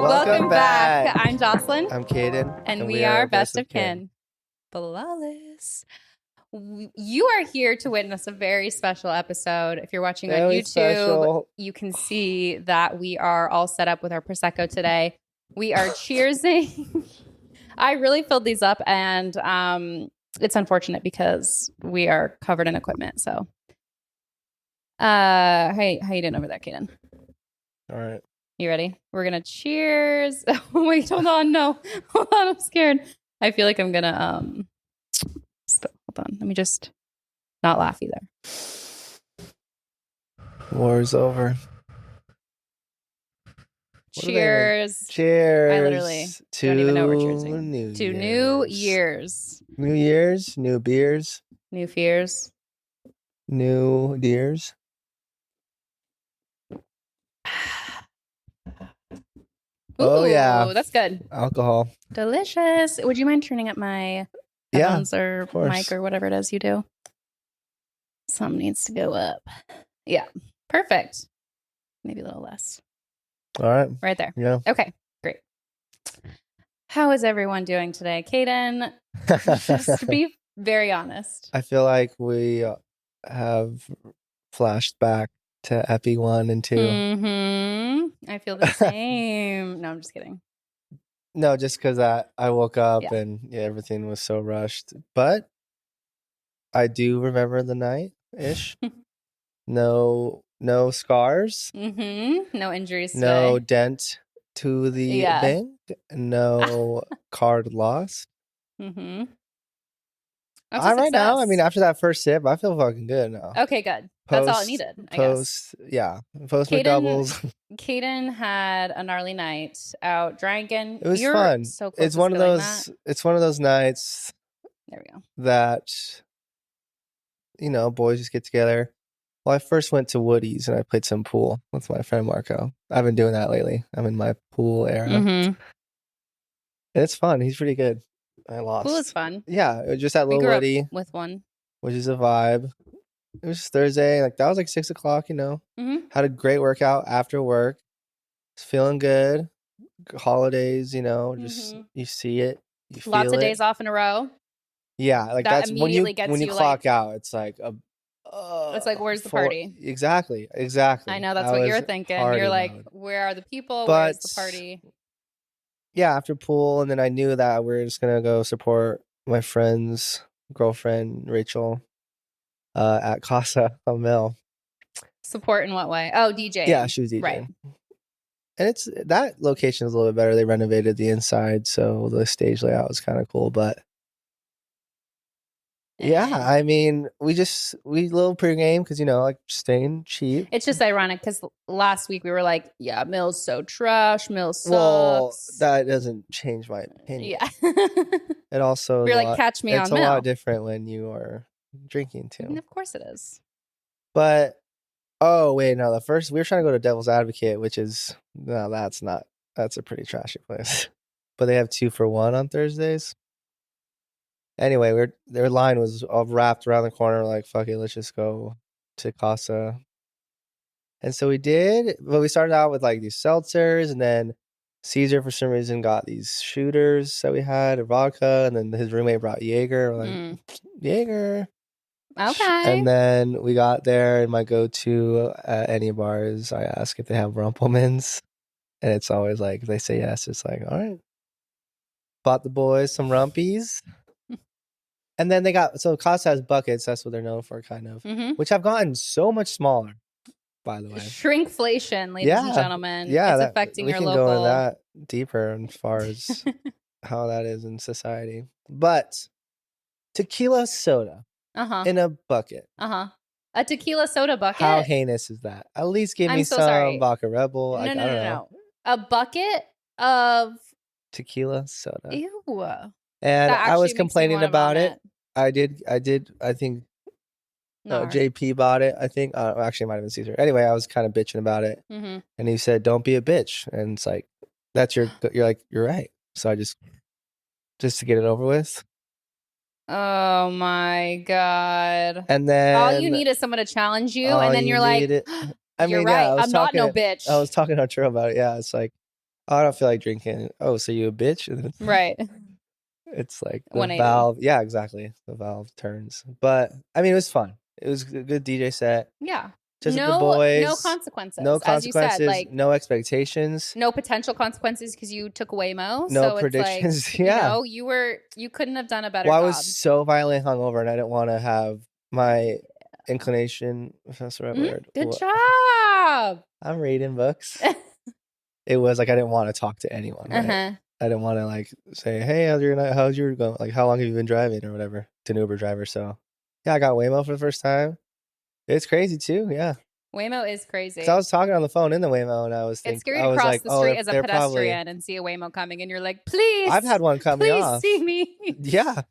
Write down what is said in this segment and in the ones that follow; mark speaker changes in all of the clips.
Speaker 1: Welcome back. I'm Jocelyn.
Speaker 2: I'm Caden.
Speaker 1: And we are Best of Kin. Flawless. You are here to witness a very special episode. If you're watching on YouTube, you can see that we are all set up with our Prosecco today. We are cheersing. I really filled these up, and it's unfortunate because we are covered in equipment. So, hey, how you doing over there, Caden?
Speaker 2: All right.
Speaker 1: You ready? We're gonna cheers. Oh, wait, hold on. No, hold on. I'm scared. I feel like I'm gonna hold on. Let me just not laugh either.
Speaker 2: War's over.
Speaker 1: Cheers.
Speaker 2: Cheers.
Speaker 1: I literally don't even know what we're cheersing. To New Year's.
Speaker 2: New Year's, new beers.
Speaker 1: New fears.
Speaker 2: New deers.
Speaker 1: Ooh, yeah. That's good.
Speaker 2: Alcohol.
Speaker 1: Delicious. Would you mind turning up my headphones or mic or whatever it is you do? Some needs to go up. Yeah. Perfect. Maybe a little less.
Speaker 2: All right.
Speaker 1: Right there.
Speaker 2: Yeah.
Speaker 1: Okay. Great. How is everyone doing today? Caden, just to be very honest.
Speaker 2: I feel like we have flashed back to Epi 1 and 2.
Speaker 1: Mm-hmm. I feel the same. No, I'm just kidding.
Speaker 2: No, just because I woke up and everything was so rushed. But I do remember the night-ish. No scars.
Speaker 1: Mm-hmm. No injuries today.
Speaker 2: No dent to the bank. No card lost.
Speaker 1: Mm-hmm.
Speaker 2: Right now, I mean, after that first sip, I feel fucking good now.
Speaker 1: Okay, good. That's all I needed, I guess.
Speaker 2: Post doubles.
Speaker 1: Caden had a gnarly night out drinking.
Speaker 2: It was fun.
Speaker 1: So close
Speaker 2: it's one of those. It's one of those nights.
Speaker 1: There we go.
Speaker 2: That, boys just get together. Well, I first went to Woody's and I played some pool with my friend Marco. I've been doing that lately. I'm in my pool era.
Speaker 1: Mm-hmm.
Speaker 2: And it's fun. He's pretty good. I lost.
Speaker 1: Pool is fun.
Speaker 2: Yeah, it was just at Little Woody
Speaker 1: with one,
Speaker 2: which is a vibe. It was Thursday. That was 6 o'clock.
Speaker 1: Mm-hmm.
Speaker 2: Had a great workout after work. Was feeling good. Holidays, just you see it. You feel
Speaker 1: lots of days off in a row.
Speaker 2: Yeah, that's when you clock out. It's like
Speaker 1: it's like, where's the party?
Speaker 2: Exactly.
Speaker 1: I know that's what you're thinking. You're like, where are the people? Where's the party?
Speaker 2: Yeah, after pool, and then I knew that we were just gonna go support my friend's girlfriend Rachel at Casa Mel.
Speaker 1: Support in what way? Oh, DJ.
Speaker 2: Yeah, she was DJing.
Speaker 1: Right.
Speaker 2: And that location is a little bit better. They renovated the inside, so the stage layout was kind of cool. But yeah, I mean, we little pregame because staying cheap.
Speaker 1: It's just ironic because last week we were like, yeah, Mill's so trash. Mill sucks.
Speaker 2: Well, that doesn't change my opinion.
Speaker 1: Yeah.
Speaker 2: It also
Speaker 1: you're like, catch me on Mill.
Speaker 2: It's a lot different when you are drinking too.
Speaker 1: And of course it is.
Speaker 2: But the first we were trying to go to Devil's Advocate, which is that's a pretty trashy place. But they have 2 for $1 on Thursdays. Anyway, their line was all wrapped around the corner. Like, fuck it, let's just go to Casa. And so we did, but we started out with like these seltzers, and then Caesar for some reason got these shooters that we had, a vodka, and then his roommate brought Jaeger. We're like, Jaeger.
Speaker 1: Okay.
Speaker 2: And then we got there, and my go-to at any bar is I ask if they have Rumplemans, and it's always like, if they say yes, it's like, all right. Bought the boys some Rumpies. And then Casa has buckets. That's what they're known for, kind of, which have gotten so much smaller, by the way.
Speaker 1: Shrinkflation, ladies and gentlemen.
Speaker 2: Yeah,
Speaker 1: it's affecting your local.
Speaker 2: We can go into that deeper as far as how that is in society. But tequila soda in a bucket.
Speaker 1: A tequila soda bucket?
Speaker 2: How heinous is that? At least give me some Vodka Rebel.
Speaker 1: No. A bucket of
Speaker 2: tequila soda.
Speaker 1: Ew.
Speaker 2: And I was complaining about it. I did. I think JP bought it. I think actually it might have been Caesar. Anyway, I was kind of bitching about it, and he said, "Don't be a bitch." And it's like, you're like, you're right. So I just to get it over with.
Speaker 1: Oh my god!
Speaker 2: And then
Speaker 1: all you need is someone to challenge you, and then you're like, "You're right. I'm not no bitch."
Speaker 2: I was talking to Arturo about it. Yeah, it's like I don't feel like drinking. Oh, so you a bitch? And
Speaker 1: Right.
Speaker 2: it's like the
Speaker 1: 180.
Speaker 2: valve. Yeah, exactly. The valve turns. But I mean, it was fun. It was a good DJ set.
Speaker 1: Yeah.
Speaker 2: Just the boys.
Speaker 1: No consequences.
Speaker 2: No
Speaker 1: As you said,
Speaker 2: consequences.
Speaker 1: like
Speaker 2: No expectations.
Speaker 1: no potential consequences because you took Waymo.
Speaker 2: No
Speaker 1: so
Speaker 2: predictions.
Speaker 1: It's like,
Speaker 2: Yeah.
Speaker 1: You couldn't have done a better
Speaker 2: Well,
Speaker 1: job.
Speaker 2: I was so violently hungover and I didn't want to have my inclination, if that's the right word.
Speaker 1: Good job.
Speaker 2: I'm reading books. It was like I didn't want to talk to anyone. Right? I didn't want to like say, hey, how's your night? How's your going? Like, how long have you been driving or whatever? To an Uber driver. So yeah, I got Waymo for the first time. It's crazy too. Yeah.
Speaker 1: Waymo is crazy.
Speaker 2: Because I was talking on the phone in the Waymo and I was thinking,
Speaker 1: it's scary to cross the street as a pedestrian and see a Waymo coming and you're like, please.
Speaker 2: I've had one cut me off.
Speaker 1: Please see me.
Speaker 2: Yeah.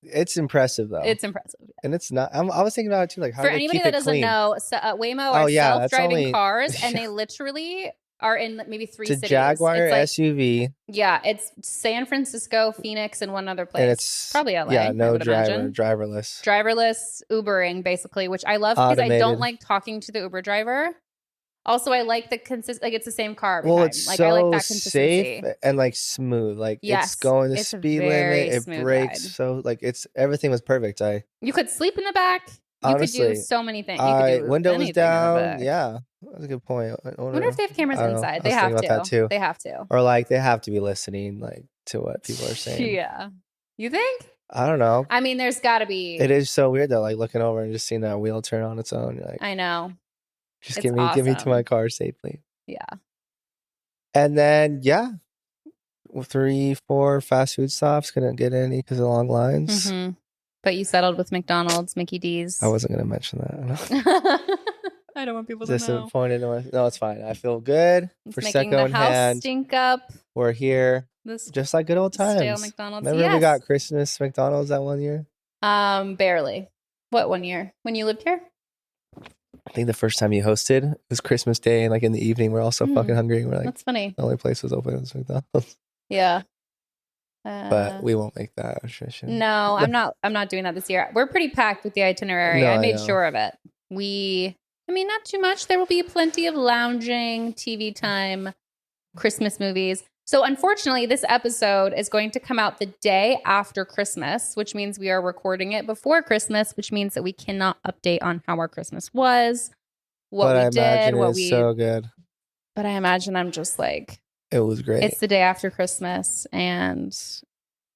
Speaker 2: It's impressive though.
Speaker 1: It's impressive.
Speaker 2: And it's not. I was thinking about it too. Like, how
Speaker 1: for
Speaker 2: do they
Speaker 1: anybody
Speaker 2: keep
Speaker 1: that
Speaker 2: it
Speaker 1: doesn't
Speaker 2: clean?
Speaker 1: know, Waymo are self-driving cars, and
Speaker 2: Yeah.
Speaker 1: they literally are in maybe 3
Speaker 2: It's a
Speaker 1: cities.
Speaker 2: Jaguar
Speaker 1: It's like,
Speaker 2: SUV.
Speaker 1: Yeah, it's San Francisco, Phoenix, and one other place.
Speaker 2: And it's
Speaker 1: probably LA.
Speaker 2: Yeah, no
Speaker 1: I would imagine.
Speaker 2: driverless.
Speaker 1: Driverless Ubering, basically, which I love because I don't like talking to the Uber driver. Also, I like the it's the same car every time.
Speaker 2: It's
Speaker 1: like
Speaker 2: so
Speaker 1: I like that consistency.
Speaker 2: safe and like smooth. Like
Speaker 1: Yes,
Speaker 2: it's going the
Speaker 1: it's a
Speaker 2: speed
Speaker 1: very
Speaker 2: limit. It
Speaker 1: smooth
Speaker 2: brakes
Speaker 1: ride.
Speaker 2: so like everything was perfect.
Speaker 1: You could sleep in the back. You could do so many things. You could do
Speaker 2: window was
Speaker 1: anything in the
Speaker 2: down.
Speaker 1: back.
Speaker 2: Yeah, that's a good point.
Speaker 1: I wonder if they have cameras
Speaker 2: I don't know.
Speaker 1: inside.
Speaker 2: I
Speaker 1: They
Speaker 2: was
Speaker 1: have
Speaker 2: thinking about that
Speaker 1: to.
Speaker 2: too.
Speaker 1: They have to.
Speaker 2: Or like they have to be listening like to what people are saying.
Speaker 1: Yeah. You think?
Speaker 2: I don't know.
Speaker 1: I mean, there's got to be.
Speaker 2: It is so weird though, like looking over and just seeing that wheel turn on its own. You're like,
Speaker 1: I know.
Speaker 2: just
Speaker 1: It's
Speaker 2: give me to
Speaker 1: awesome.
Speaker 2: my car safely.
Speaker 1: Yeah.
Speaker 2: And then 3, 4 fast food stops. Couldn't get any because of long lines.
Speaker 1: Mm-hmm. But you settled with McDonald's, Mickey D's.
Speaker 2: I wasn't gonna mention that.
Speaker 1: I don't want people to know.
Speaker 2: Disappointed. No, it's fine. I feel good.
Speaker 1: It's making the house stink up.
Speaker 2: We're here. Just like good old times.
Speaker 1: Stale McDonald's.
Speaker 2: Remember we got Christmas McDonald's that one year?
Speaker 1: Barely. What one year? When you lived here?
Speaker 2: I think the first time you hosted was Christmas Day, and like in the evening, we're all so fucking hungry. We're like,
Speaker 1: that's funny.
Speaker 2: The only place was open was McDonald's.
Speaker 1: Yeah.
Speaker 2: But we won't make that tradition.
Speaker 1: No, I'm not doing that this year. We're pretty packed with the itinerary. I made sure of it. Not too much. There will be plenty of lounging, TV time, Christmas movies. So unfortunately, this episode is going to come out the day after Christmas, which means we are recording it before Christmas, which means that we cannot update on how our Christmas was, what we did, what we.
Speaker 2: So good.
Speaker 1: But I imagine I'm just like.
Speaker 2: It was great.
Speaker 1: It's the day after Christmas, and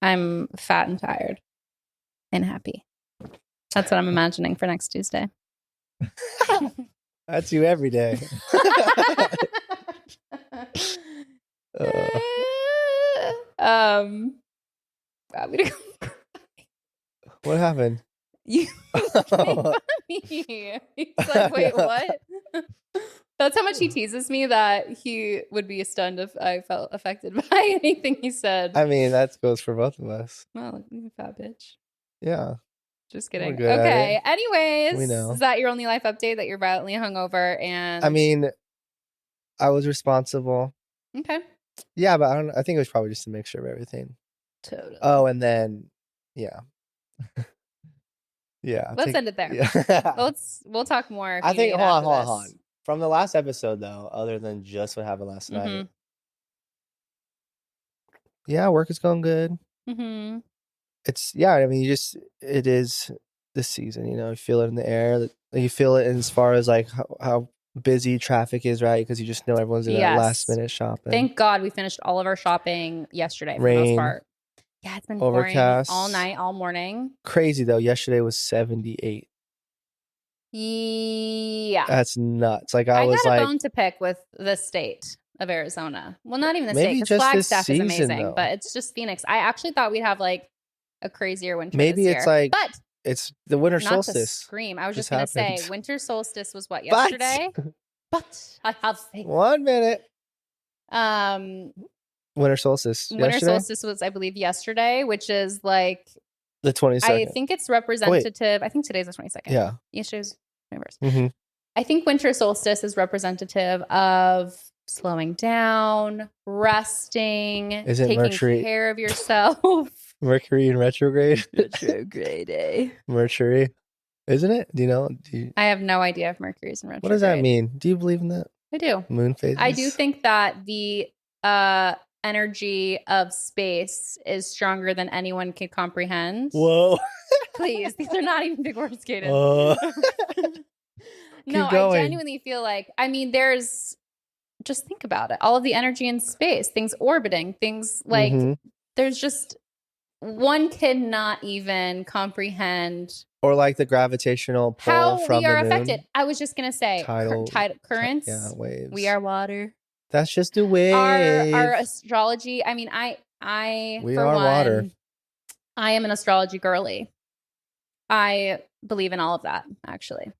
Speaker 1: I'm fat and tired and happy. That's what I'm imagining for next Tuesday.
Speaker 2: That's you every day. What happened?
Speaker 1: You He's like, wait, what? That's how much he teases me that he would be stunned if I felt affected by anything he said.
Speaker 2: I mean, that goes for both of us.
Speaker 1: Well, you fat bitch.
Speaker 2: Yeah.
Speaker 1: Just kidding. Okay. Anyways, we know. Is that your only life update, that you're violently hungover? And
Speaker 2: I mean, I was responsible.
Speaker 1: Okay.
Speaker 2: Yeah, but I think it was probably just a mixture of everything.
Speaker 1: Totally.
Speaker 2: Oh, and then yeah. Yeah.
Speaker 1: Let's end it there. Yeah. We'll talk more.
Speaker 2: I think hold on. From the last episode though, other than just what happened last night. Yeah, work is going good.
Speaker 1: Mm-hmm.
Speaker 2: It is this season, you feel it in the air. You feel it as far as like how busy traffic is, right? Because you just know everyone's in that last minute shopping.
Speaker 1: Thank God we finished all of our shopping yesterday for the most part. Yeah, it's been overcast all night, all morning.
Speaker 2: Crazy though. Yesterday was 78.
Speaker 1: Yeah.
Speaker 2: That's nuts. Like I
Speaker 1: got a bone to pick with the state of Arizona. Well, not even the state, because Flagstaff is amazing, but it's just Phoenix. I actually thought we'd have like a crazier winter.
Speaker 2: Maybe
Speaker 1: this
Speaker 2: it's
Speaker 1: year.
Speaker 2: like,
Speaker 1: but
Speaker 2: it's the winter solstice.
Speaker 1: Not to scream. I was just gonna say winter solstice was what, yesterday? But I have faith.
Speaker 2: 1 minute. Winter solstice.
Speaker 1: Winter solstice was, I believe, yesterday, which is like
Speaker 2: the 22nd.
Speaker 1: I think it's representative. I think today's the 22nd.
Speaker 2: Yeah.
Speaker 1: Yesterday's 21st.
Speaker 2: Mm-hmm.
Speaker 1: I think winter solstice is representative of slowing down, resting, taking care of yourself.
Speaker 2: Mercury in retrograde.
Speaker 1: Retrograde.
Speaker 2: Mercury. Isn't it? Do you know?
Speaker 1: I have no idea if Mercury's in retrograde.
Speaker 2: What does that mean? Do you believe in that?
Speaker 1: I do.
Speaker 2: Moon phases.
Speaker 1: I do think that the energy of space is stronger than anyone can comprehend.
Speaker 2: Whoa.
Speaker 1: Please, these are not even big words, Kaden. No, I genuinely feel like, I mean, just think about it. All of the energy in space, things orbiting, things like there's just, one cannot even comprehend.
Speaker 2: Or like the gravitational pull
Speaker 1: how
Speaker 2: from
Speaker 1: we are
Speaker 2: the moon.
Speaker 1: affected. I was just going to say tidal currents.
Speaker 2: Waves.
Speaker 1: We are water.
Speaker 2: That's just a wave.
Speaker 1: Our astrology. I mean,
Speaker 2: we are water.
Speaker 1: I am an astrology girly. I believe in all of that, actually.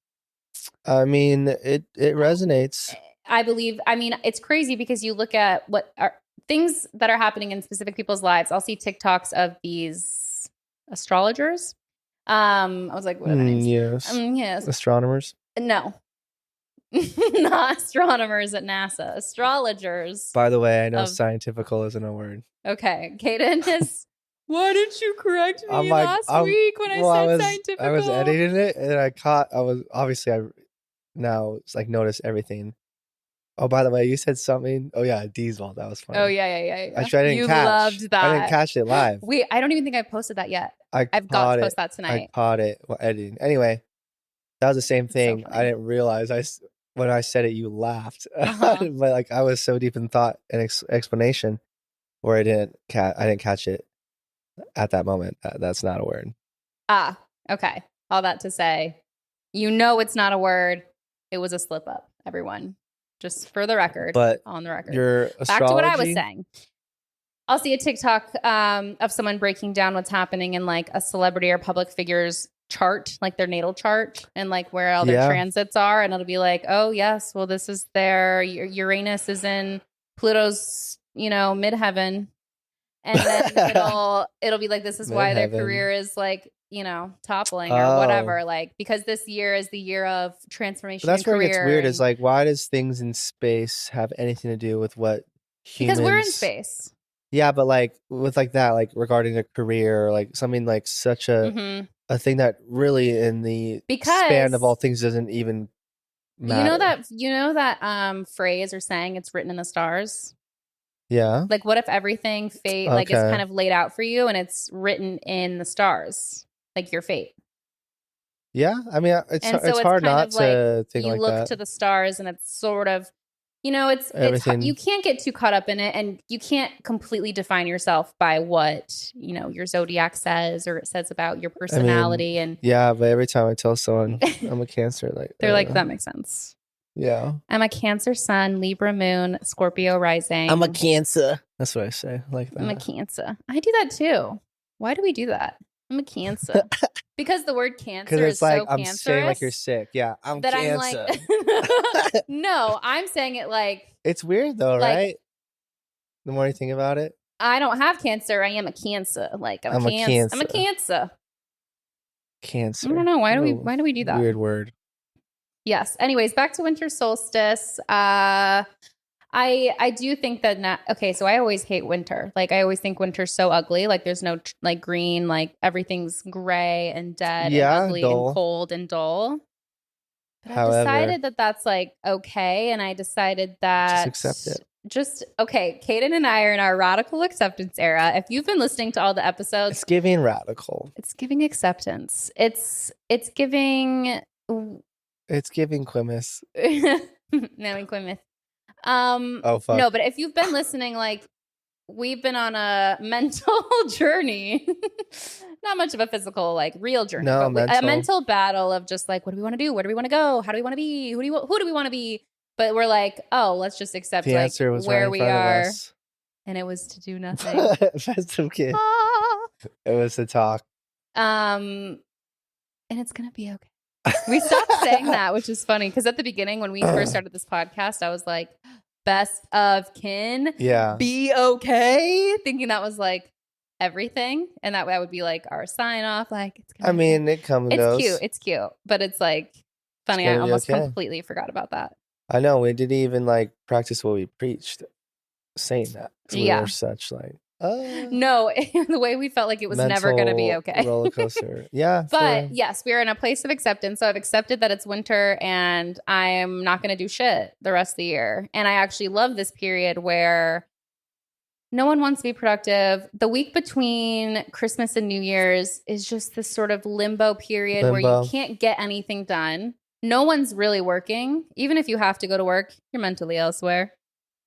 Speaker 2: I mean, it resonates.
Speaker 1: I mean, it's crazy because you look at what are things that are happening in specific people's lives. I'll see TikToks of these astrologers. I was like, what are their names?
Speaker 2: Yes. Astronomers?
Speaker 1: No. Not astronomers at NASA. Astrologers.
Speaker 2: By the way, I know scientifical isn't a word.
Speaker 1: Okay. Kaden is... Why didn't you correct me last week when I said scientifical?
Speaker 2: I was editing it and I now it's like notice everything. Oh, by the way, you said something. Oh yeah, Diesel. That was funny.
Speaker 1: Oh yeah.
Speaker 2: Actually, I didn't catch.
Speaker 1: Loved that.
Speaker 2: I didn't catch it live.
Speaker 1: Wait, I don't even think I posted that yet. I've got to post that tonight.
Speaker 2: I caught it while editing. Anyway, that was the same thing. So I didn't realize when I said it, you laughed, but like I was so deep in thought and explanation, where I didn't catch it at that moment. That's not a word.
Speaker 1: Okay. All that to say, it's not a word. It was a slip up, everyone. Just for the record, on the record.
Speaker 2: Your astrology?
Speaker 1: Back to what I was saying. I'll see a TikTok of someone breaking down what's happening in like a celebrity or public figure's chart, like their natal chart, and like where all their transits are, and it'll be like, oh yes, well this is their Uranus is in Pluto's, midheaven, and then it'll be like, this is why their career is like, toppling or whatever, like because this year is the year of transformation.
Speaker 2: That's where it gets weird. Is like, why does things in space have anything to do with what humans?
Speaker 1: Because we're in space.
Speaker 2: Yeah, but like with like that, like regarding a career, or like something like such a thing that really in the span of all things doesn't even matter.
Speaker 1: You know that phrase or saying, it's written in the stars.
Speaker 2: Yeah.
Speaker 1: Like, what if everything fate like is kind of laid out for you and it's written in the stars, like your fate?
Speaker 2: Yeah, I mean, it's hard not to think like that. You
Speaker 1: look to the stars, and it's sort of, it's you can't get too caught up in it, and you can't completely define yourself by what your zodiac says or it says about your personality. And
Speaker 2: yeah, but every time I tell someone I'm a Cancer, like
Speaker 1: they're like, that makes sense.
Speaker 2: Yeah,
Speaker 1: I'm a Cancer sun, Libra moon, Scorpio rising.
Speaker 2: I'm a Cancer. That's what I say. Like that.
Speaker 1: I'm a Cancer. I do that too. Why do we do that? I'm a Cancer. Because the word Cancer is like, so
Speaker 2: I'm
Speaker 1: cancerous.
Speaker 2: saying like you're sick. Yeah, I'm
Speaker 1: that
Speaker 2: Cancer.
Speaker 1: I'm like, no, I'm saying it like.
Speaker 2: It's weird though, right? The more you think about it.
Speaker 1: I don't have Cancer. I am a Cancer. Like I'm a Cancer. I'm a Cancer.
Speaker 2: Cancer.
Speaker 1: I don't know. Why do we do that?
Speaker 2: Weird word.
Speaker 1: Yes. Anyways, back to winter solstice. I do think that so I always hate winter. Like I always think winter's so ugly. Like there's no like green, like everything's gray and dead and ugly dull. And cold and dull. But I decided that that's like okay, and I decided that
Speaker 2: just accept it.
Speaker 1: Okay, Kaden and I are in our radical acceptance era. If you've been listening to all the episodes,
Speaker 2: it's giving radical.
Speaker 1: It's giving acceptance. It's giving.
Speaker 2: It's giving Quimus.
Speaker 1: Now in Quimus.
Speaker 2: Oh fuck.
Speaker 1: No, but if you've been listening, like we've been on a mental journey. Not much of a physical, like real journey.
Speaker 2: No,
Speaker 1: but a mental battle of just like, what do we want to do? Where do we want to go? How do we want to be? Who do we want to be? But we're like, oh, let's just accept
Speaker 2: the answer was
Speaker 1: where
Speaker 2: right
Speaker 1: we are. And it was to do nothing.
Speaker 2: That's okay. It was to talk.
Speaker 1: And it's gonna be okay. We stopped saying that, which is funny because at the beginning when we first started this podcast, I was like, best of kin.
Speaker 2: Yeah.
Speaker 1: Be okay. Thinking that was like everything. And that would be like our sign off. Like, it's gonna be okay.
Speaker 2: It comes and goes.
Speaker 1: It's cute. But it's like funny. I almost completely forgot about that.
Speaker 2: I know. We didn't even like practice what we preached saying that. We were such like.
Speaker 1: No, the way we felt like it was never going to be okay.
Speaker 2: Roller coaster. Yeah.
Speaker 1: But yes, we're in a place of acceptance. So I've accepted that it's winter and I'm not going to do shit the rest of the year. And I actually love this period where no one wants to be productive. The week between Christmas and New Year's is just this sort of limbo period where you can't get anything done. No one's really working. Even if you have to go to work, you're mentally elsewhere.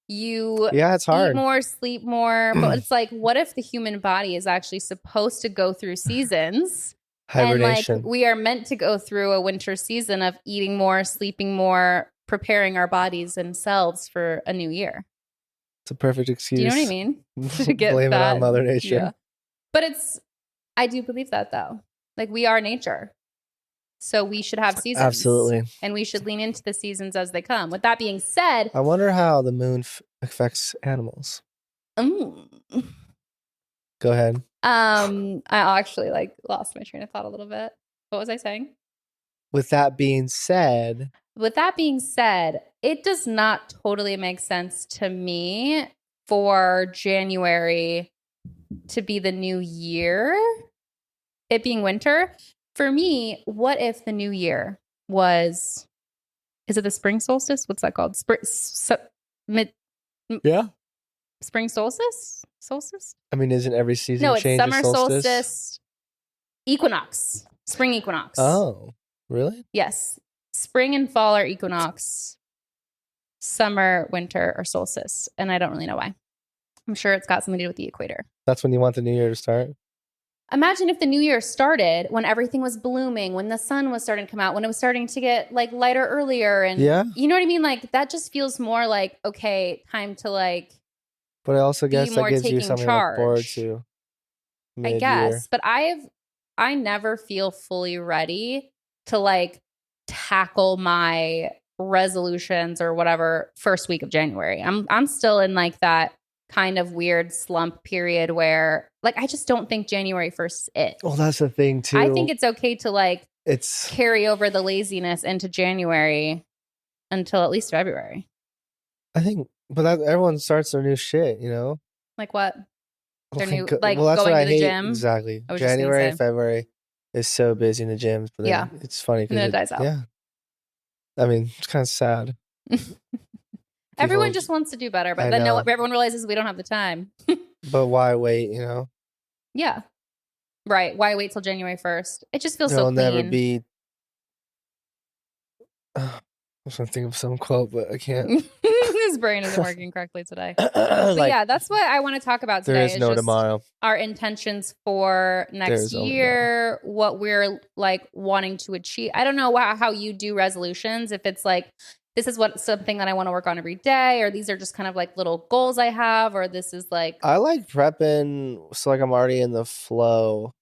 Speaker 2: It's hard.
Speaker 1: Eat more, sleep more. But it's like, what if the human body is actually supposed to go through seasons?
Speaker 2: Hibernation.
Speaker 1: And like we are meant to go through a winter season of eating more, sleeping more, preparing our bodies and selves for a new year.
Speaker 2: It's a perfect excuse.
Speaker 1: Do you know what I mean? To get
Speaker 2: blame it on Mother Nature.
Speaker 1: Yeah. But I do believe that though. Like we are nature. So we should have seasons.
Speaker 2: Absolutely.
Speaker 1: And we should lean into the seasons as they come. With that being said,
Speaker 2: I wonder how the moon affects animals.
Speaker 1: Go
Speaker 2: ahead.
Speaker 1: I actually lost my train of thought a little bit. What was I saying?
Speaker 2: With that being said,
Speaker 1: it does not totally make sense to me for January to be the new year, it being winter. For me, what if the new year is it the spring solstice? What's that called? Spring solstice? Solstice?
Speaker 2: I mean, isn't every season
Speaker 1: No, it's summer
Speaker 2: solstice?
Speaker 1: Equinox. Spring equinox.
Speaker 2: Oh, really?
Speaker 1: Yes. Spring and fall are equinox. Summer, winter are solstice. And I don't really know why. I'm sure it's got something to do with the equator.
Speaker 2: That's when you want the new year to start?
Speaker 1: Imagine if the new year started when everything was blooming, when the sun was starting to come out, when it was starting to get lighter earlier. And you know what I mean? Like that just feels more like, okay, time to
Speaker 2: But I also guess that gives you something to look forward to.
Speaker 1: I guess. But I never feel fully ready to tackle my resolutions or whatever first week of January. I'm still in that kind of weird slump period where I just don't think January 1st is it.
Speaker 2: Well, that's the thing too.
Speaker 1: I think it's okay to
Speaker 2: it's
Speaker 1: carry over the laziness into January until at least February.
Speaker 2: I think, but everyone starts their new shit, you know?
Speaker 1: Like what? Their new
Speaker 2: that's
Speaker 1: going
Speaker 2: what
Speaker 1: to
Speaker 2: I
Speaker 1: the
Speaker 2: hate.
Speaker 1: gym?
Speaker 2: Exactly. January, February is so busy in the gyms, but then it's funny because
Speaker 1: it dies out.
Speaker 2: Yeah. I mean, it's kind of sad.
Speaker 1: Everyone just wants to do better, but then everyone realizes we don't have the time.
Speaker 2: But why wait, you know?
Speaker 1: Yeah. Right. Why wait till January 1st? It just feels so clean.
Speaker 2: It'll never be... I was trying to think of some quote, but I can't.
Speaker 1: His brain isn't working correctly today. But yeah, that's what I want to talk about today.
Speaker 2: There is no tomorrow.
Speaker 1: Our intentions for next year, what we're wanting to achieve. I don't know how you do resolutions. If it's this is something that I want to work on every day, or these are just kind of little goals I have, or this is
Speaker 2: I like prepping, so I'm already in the flow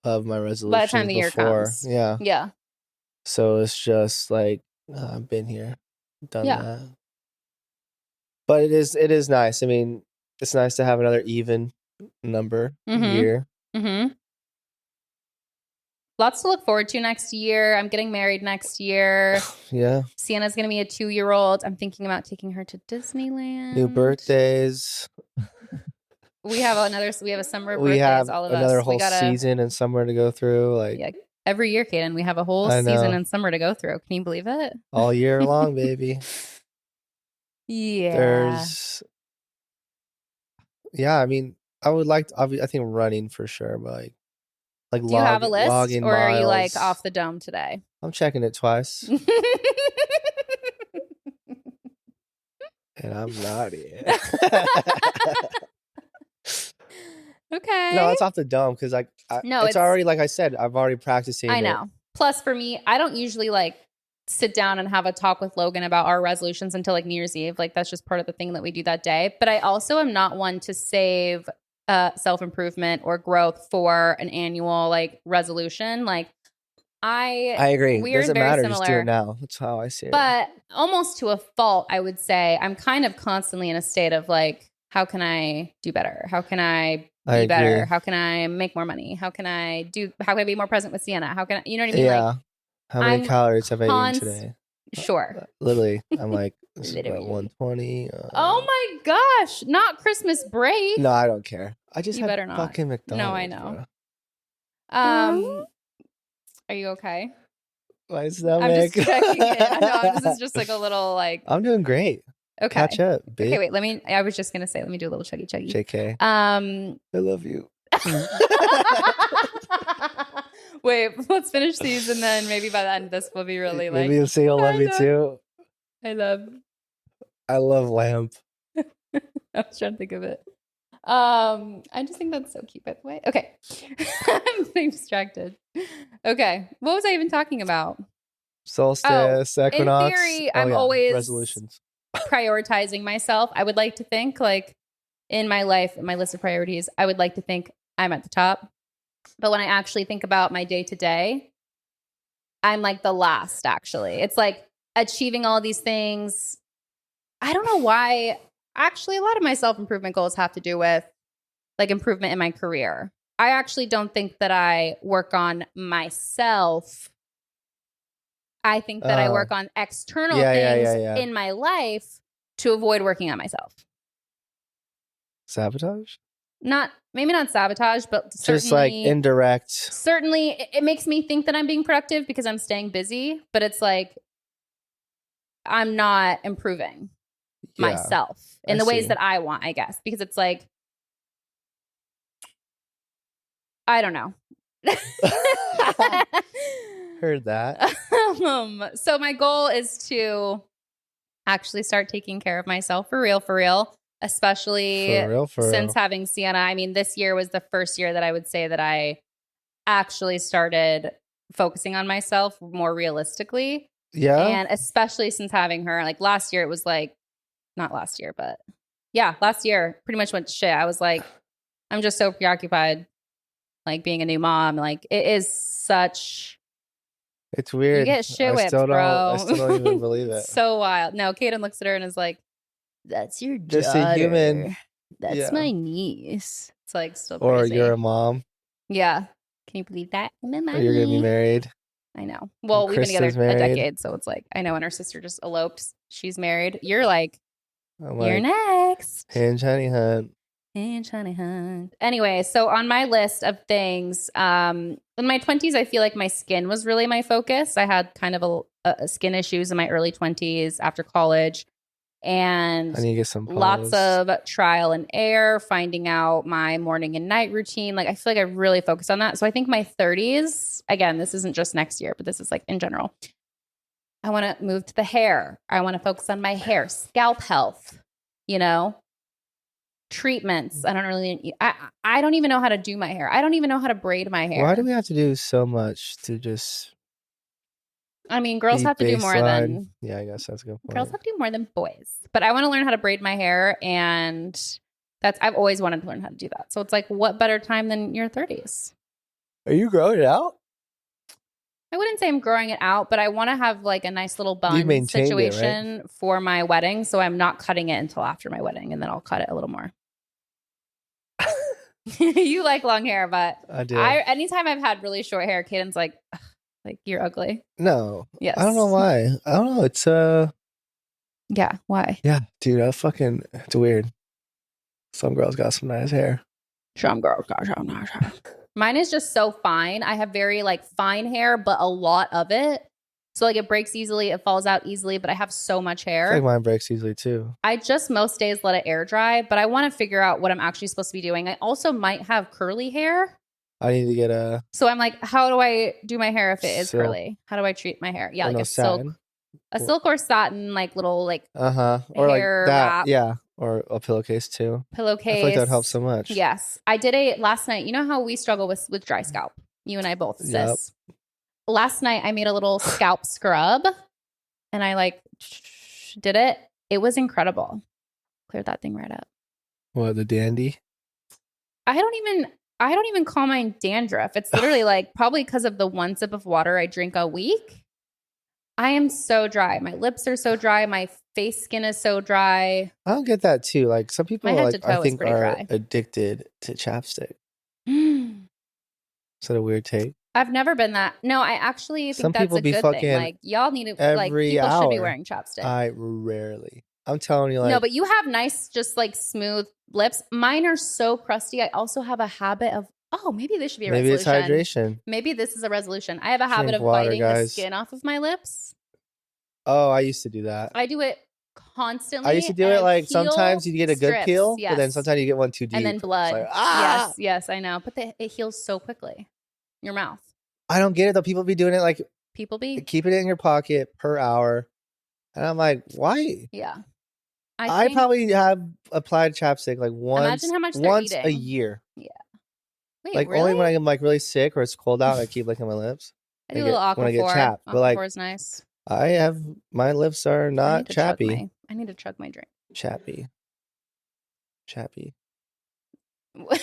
Speaker 2: of my resolutions
Speaker 1: by the time the year comes.
Speaker 2: Yeah.
Speaker 1: Yeah.
Speaker 2: So it's just I've been here, done that. But it is nice. I mean, it's nice to have another even number year.
Speaker 1: Mm-hmm. Lots to look forward to next year. I'm getting married next year.
Speaker 2: Yeah.
Speaker 1: Sienna's going to be a 2-year-old. I'm thinking about taking her to Disneyland.
Speaker 2: New birthdays.
Speaker 1: We have a summer birthdays,
Speaker 2: we have
Speaker 1: all of
Speaker 2: another
Speaker 1: us.
Speaker 2: whole season and summer to go through.
Speaker 1: Every year, Kaden, we have a whole season and summer to go through. Can you believe it?
Speaker 2: All year long, baby.
Speaker 1: Yeah.
Speaker 2: I mean, I would I think running for sure, but
Speaker 1: do you have a list, or are you off the dome today?
Speaker 2: I'm checking it twice. And I'm not yet.
Speaker 1: Okay.
Speaker 2: No, it's off the dome because it's already I said, I've already practicing.
Speaker 1: I know. Plus, for me, I don't usually sit down and have a talk with Logan about our resolutions until New Year's Eve. That's just part of the thing that we do that day. But I also am not one to save self-improvement or growth for an annual resolution. I
Speaker 2: agree.
Speaker 1: We're
Speaker 2: doesn't
Speaker 1: very
Speaker 2: matter.
Speaker 1: Similar,
Speaker 2: just do it now. That's how I see it.
Speaker 1: But almost to a fault, I would say I'm kind of constantly in a state of how can I do better? How can I be better? How can I make more money? How can I be more present with Sienna? You know what I mean?
Speaker 2: Yeah. How many calories have I eaten today?
Speaker 1: Sure.
Speaker 2: Literally, I'm This is about 120.
Speaker 1: Oh my gosh! Not Christmas break.
Speaker 2: No, I don't care. I just
Speaker 1: You better not.
Speaker 2: fucking McDonald's.
Speaker 1: No, I know.
Speaker 2: Bro.
Speaker 1: Are you okay?
Speaker 2: My stomach.
Speaker 1: I'm just checking in. I know this is just like a little like.
Speaker 2: I'm doing great.
Speaker 1: Okay.
Speaker 2: Catch up, bitch.
Speaker 1: Okay, wait. I was just gonna say, let me do a little chuggy.
Speaker 2: JK. I love you.
Speaker 1: Wait, let's finish these, and then maybe by the end of this, we'll be really like.
Speaker 2: Maybe you'll say you'll love you too.
Speaker 1: I love
Speaker 2: lamp.
Speaker 1: I was trying to think of it. I just think that's so cute, by the way. Okay. I'm getting distracted. Okay. What was I even talking about?
Speaker 2: Solstice, equinox.
Speaker 1: In theory, I'm always
Speaker 2: resolutions.
Speaker 1: Prioritizing myself. I would like to think like in my life, in my list of priorities, I would like to think I'm at the top. But when I actually think about my day to day, I'm like the last, actually. It's like achieving all these things. I don't know why. Actually, a lot of my self-improvement goals have to do with like improvement in my career. I actually don't think that I work on myself. I think that I work on external things in my life to avoid working on myself.
Speaker 2: Sabotage?
Speaker 1: Maybe not sabotage, but certainly,
Speaker 2: just like indirect.
Speaker 1: Certainly, it makes me think that I'm being productive because I'm staying busy, but it's like I'm not improving myself in the ways that I want, I guess, because it's like, I don't know.
Speaker 2: Heard that.
Speaker 1: So my goal is to actually start taking care of myself for real, especially since having Sienna. I mean, this year was the first year that I would say that I actually started focusing on myself more realistically.
Speaker 2: Yeah.
Speaker 1: And especially since having her, like last year, it was like, not last year, but yeah, last year pretty much went to shit. I was like, I'm just so preoccupied, like being a new mom. Like it is such.
Speaker 2: It's weird.
Speaker 1: You get shit whipped, bro.
Speaker 2: I still don't even believe it.
Speaker 1: So wild. No, Kaden looks at her and is like, "That's your daughter.
Speaker 2: Just a human.
Speaker 1: That's my niece." It's like still
Speaker 2: crazy. Or you're a mom.
Speaker 1: Yeah. Can you believe that?
Speaker 2: Or you're gonna be married.
Speaker 1: I know. Well, we've been together a decade, so it's like I know. And her sister just eloped. She's married. You're like, you're next.
Speaker 2: Hinge honey hunt.
Speaker 1: Hinge honey hunt. Anyway, so on my list of things, in my 20s, I feel like my skin was really my focus. I had kind of a skin issues in my early 20s after college. And
Speaker 2: I need to get some
Speaker 1: lots of trial and error, finding out my morning and night routine. Like I feel like I really focused on that. So I think my 30s, again, this isn't just next year, but this is like in general. I want to move to the hair. I want to focus on my hair, scalp health, treatments. I don't even know how to do my hair. I don't even know how to braid my hair.
Speaker 2: Why do we have to do so much to just...
Speaker 1: I mean, girls have to do more than...
Speaker 2: Yeah, I guess that's a good point.
Speaker 1: Girls have to do more than boys. But I want to learn how to braid my hair, and I've always wanted to learn how to do that. So it's like, what better time than your 30s?
Speaker 2: Are you growing it out?
Speaker 1: I wouldn't say I'm growing it out, but I want to have like a nice little bun situation for my wedding. So I'm not cutting it until after my wedding, and then I'll cut it a little more. You like long hair, but
Speaker 2: I do.
Speaker 1: Anytime I've had really short hair, Kaden's like you're ugly.
Speaker 2: No.
Speaker 1: Yes.
Speaker 2: I don't know why. I don't know. It's
Speaker 1: yeah, why?
Speaker 2: Yeah, dude, it's weird. Some girls got some nice hair.
Speaker 1: Some girls got some nice hair. Mine is just so fine. I have very like fine hair, but a lot of it. So like it breaks easily, it falls out easily, but I have so much hair.
Speaker 2: I think mine breaks easily too.
Speaker 1: I just most days let it air dry, but I want to figure out what I'm actually supposed to be doing. I also might have curly hair.
Speaker 2: I need to get a...
Speaker 1: So I'm like, how do I do my hair if it is curly? How do I treat my hair? Yeah, like a silk. A silk or satin, like little like
Speaker 2: or
Speaker 1: hair
Speaker 2: like that,
Speaker 1: wrap.
Speaker 2: Yeah, or a pillowcase too.
Speaker 1: Pillowcase.
Speaker 2: I feel like that would help so much.
Speaker 1: Yes, I did last night. You know how we struggle with dry scalp. You and I both, sis. Yep. Last night I made a little scalp scrub, and I like did it. It was incredible. Cleared that thing right up.
Speaker 2: What, the dandy?
Speaker 1: I don't even call mine dandruff. It's literally like probably because of the 1 sip of water I drink a week. I am so dry. My lips are so dry. My face skin is so dry.
Speaker 2: I don't get that too. Like some people I think are
Speaker 1: dry.
Speaker 2: addicted to chapstick. Is that a weird take?
Speaker 1: I've never been that. No, I actually think
Speaker 2: Some
Speaker 1: that's
Speaker 2: people
Speaker 1: a
Speaker 2: be
Speaker 1: good
Speaker 2: fucking
Speaker 1: thing. Like, y'all need to, like,
Speaker 2: every
Speaker 1: people should be
Speaker 2: hour.
Speaker 1: wearing chapstick.
Speaker 2: I rarely. I'm telling you, like.
Speaker 1: No, but you have nice, just like smooth lips. Mine are so crusty. I also have a habit of, maybe this should be a resolution.
Speaker 2: Maybe it's hydration.
Speaker 1: Maybe this is a resolution. I have a habit
Speaker 2: Drink
Speaker 1: of
Speaker 2: water,
Speaker 1: biting the
Speaker 2: guys.
Speaker 1: skin off of my lips.
Speaker 2: Oh, I used to do that.
Speaker 1: I do it constantly.
Speaker 2: I used to do it like sometimes you get a good
Speaker 1: strips,
Speaker 2: peel,
Speaker 1: yes.
Speaker 2: but then sometimes you get one too deep.
Speaker 1: And then blood.
Speaker 2: It's like,
Speaker 1: Yes, I know. But it heals so quickly. Your mouth.
Speaker 2: I don't get it though. People be doing it like.
Speaker 1: People be?
Speaker 2: Keep it in your pocket per hour. And I'm like, why?
Speaker 1: Yeah.
Speaker 2: I probably have applied chapstick like once a year.
Speaker 1: Yeah. Wait,
Speaker 2: like
Speaker 1: really?
Speaker 2: only when I'm like really sick or it's cold out, I keep licking my lips.
Speaker 1: I do a little Aquaphor.
Speaker 2: When I get chapped. But like,
Speaker 1: is nice.
Speaker 2: My lips are not chappy.
Speaker 1: I need to chug my drink.
Speaker 2: Chappy.
Speaker 1: Okay.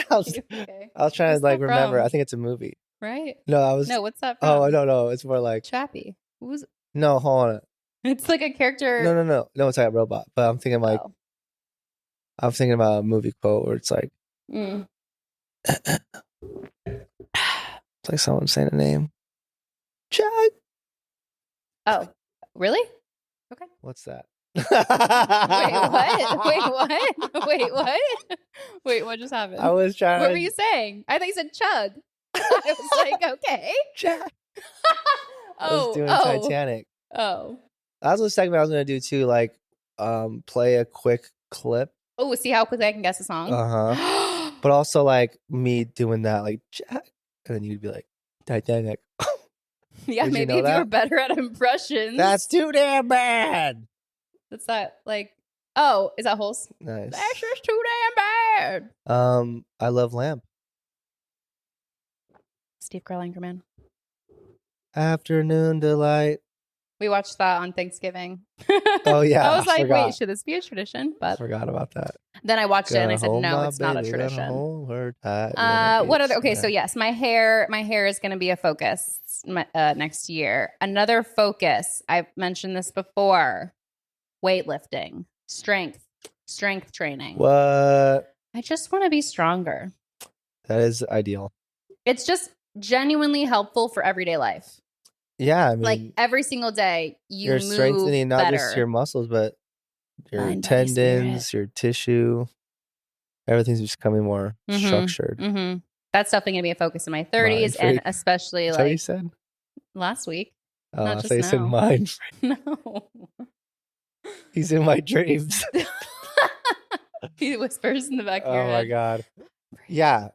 Speaker 2: I was trying to like remember. I think it's a movie.
Speaker 1: Right?
Speaker 2: No,
Speaker 1: what's that from?
Speaker 2: Oh, no. It's more like
Speaker 1: Chappie. Who's?
Speaker 2: No, hold on.
Speaker 1: It's like a character.
Speaker 2: No, it's like a robot. But I'm thinking like I'm thinking about a movie quote where it's like it's like someone saying a name. Chug.
Speaker 1: Oh, really? Okay.
Speaker 2: What's that?
Speaker 1: Wait, what? Wait, what just happened?
Speaker 2: I was trying.
Speaker 1: What were you saying? I thought you said chug. I was like, okay.
Speaker 2: Chug. I was doing Titanic.
Speaker 1: Oh.
Speaker 2: That was a segment I was gonna do too, like play a quick clip.
Speaker 1: Oh, see how quickly I can guess a song?
Speaker 2: Uh-huh. But also like me doing that, like Jack, and then you'd be like, Titanic.
Speaker 1: Yeah, maybe if you were better at impressions.
Speaker 2: That's too damn bad.
Speaker 1: What's that? Like, oh, is that Holes?
Speaker 2: Nice.
Speaker 1: That's just too damn bad.
Speaker 2: I love Lamp.
Speaker 1: Steve Carell Anchorman.
Speaker 2: Afternoon Delight.
Speaker 1: We watched that on Thanksgiving.
Speaker 2: Oh yeah.
Speaker 1: I was like, wait, should this be a tradition? But
Speaker 2: forgot about that.
Speaker 1: Then I watched it and I said, no, it's not a tradition.
Speaker 2: What
Speaker 1: other? Okay, so yes, my hair is going to be a focus next year. Another focus. I've mentioned this before: weightlifting, strength training.
Speaker 2: What?
Speaker 1: I just want to be stronger.
Speaker 2: That is ideal.
Speaker 1: It's just genuinely helpful for everyday life.
Speaker 2: Yeah, I mean,
Speaker 1: like every single day, you're
Speaker 2: strengthening not
Speaker 1: better.
Speaker 2: just your muscles, but your tendons, your tissue. Everything's just becoming more structured.
Speaker 1: Mm-hmm. That's definitely going to be a focus in my 30s, and especially
Speaker 2: That's
Speaker 1: like
Speaker 2: what you said
Speaker 1: last week.
Speaker 2: Oh, I thought you said mine.
Speaker 1: No,
Speaker 2: he's in my dreams.
Speaker 1: He whispers in the back of your head.
Speaker 2: Oh my god! Yeah.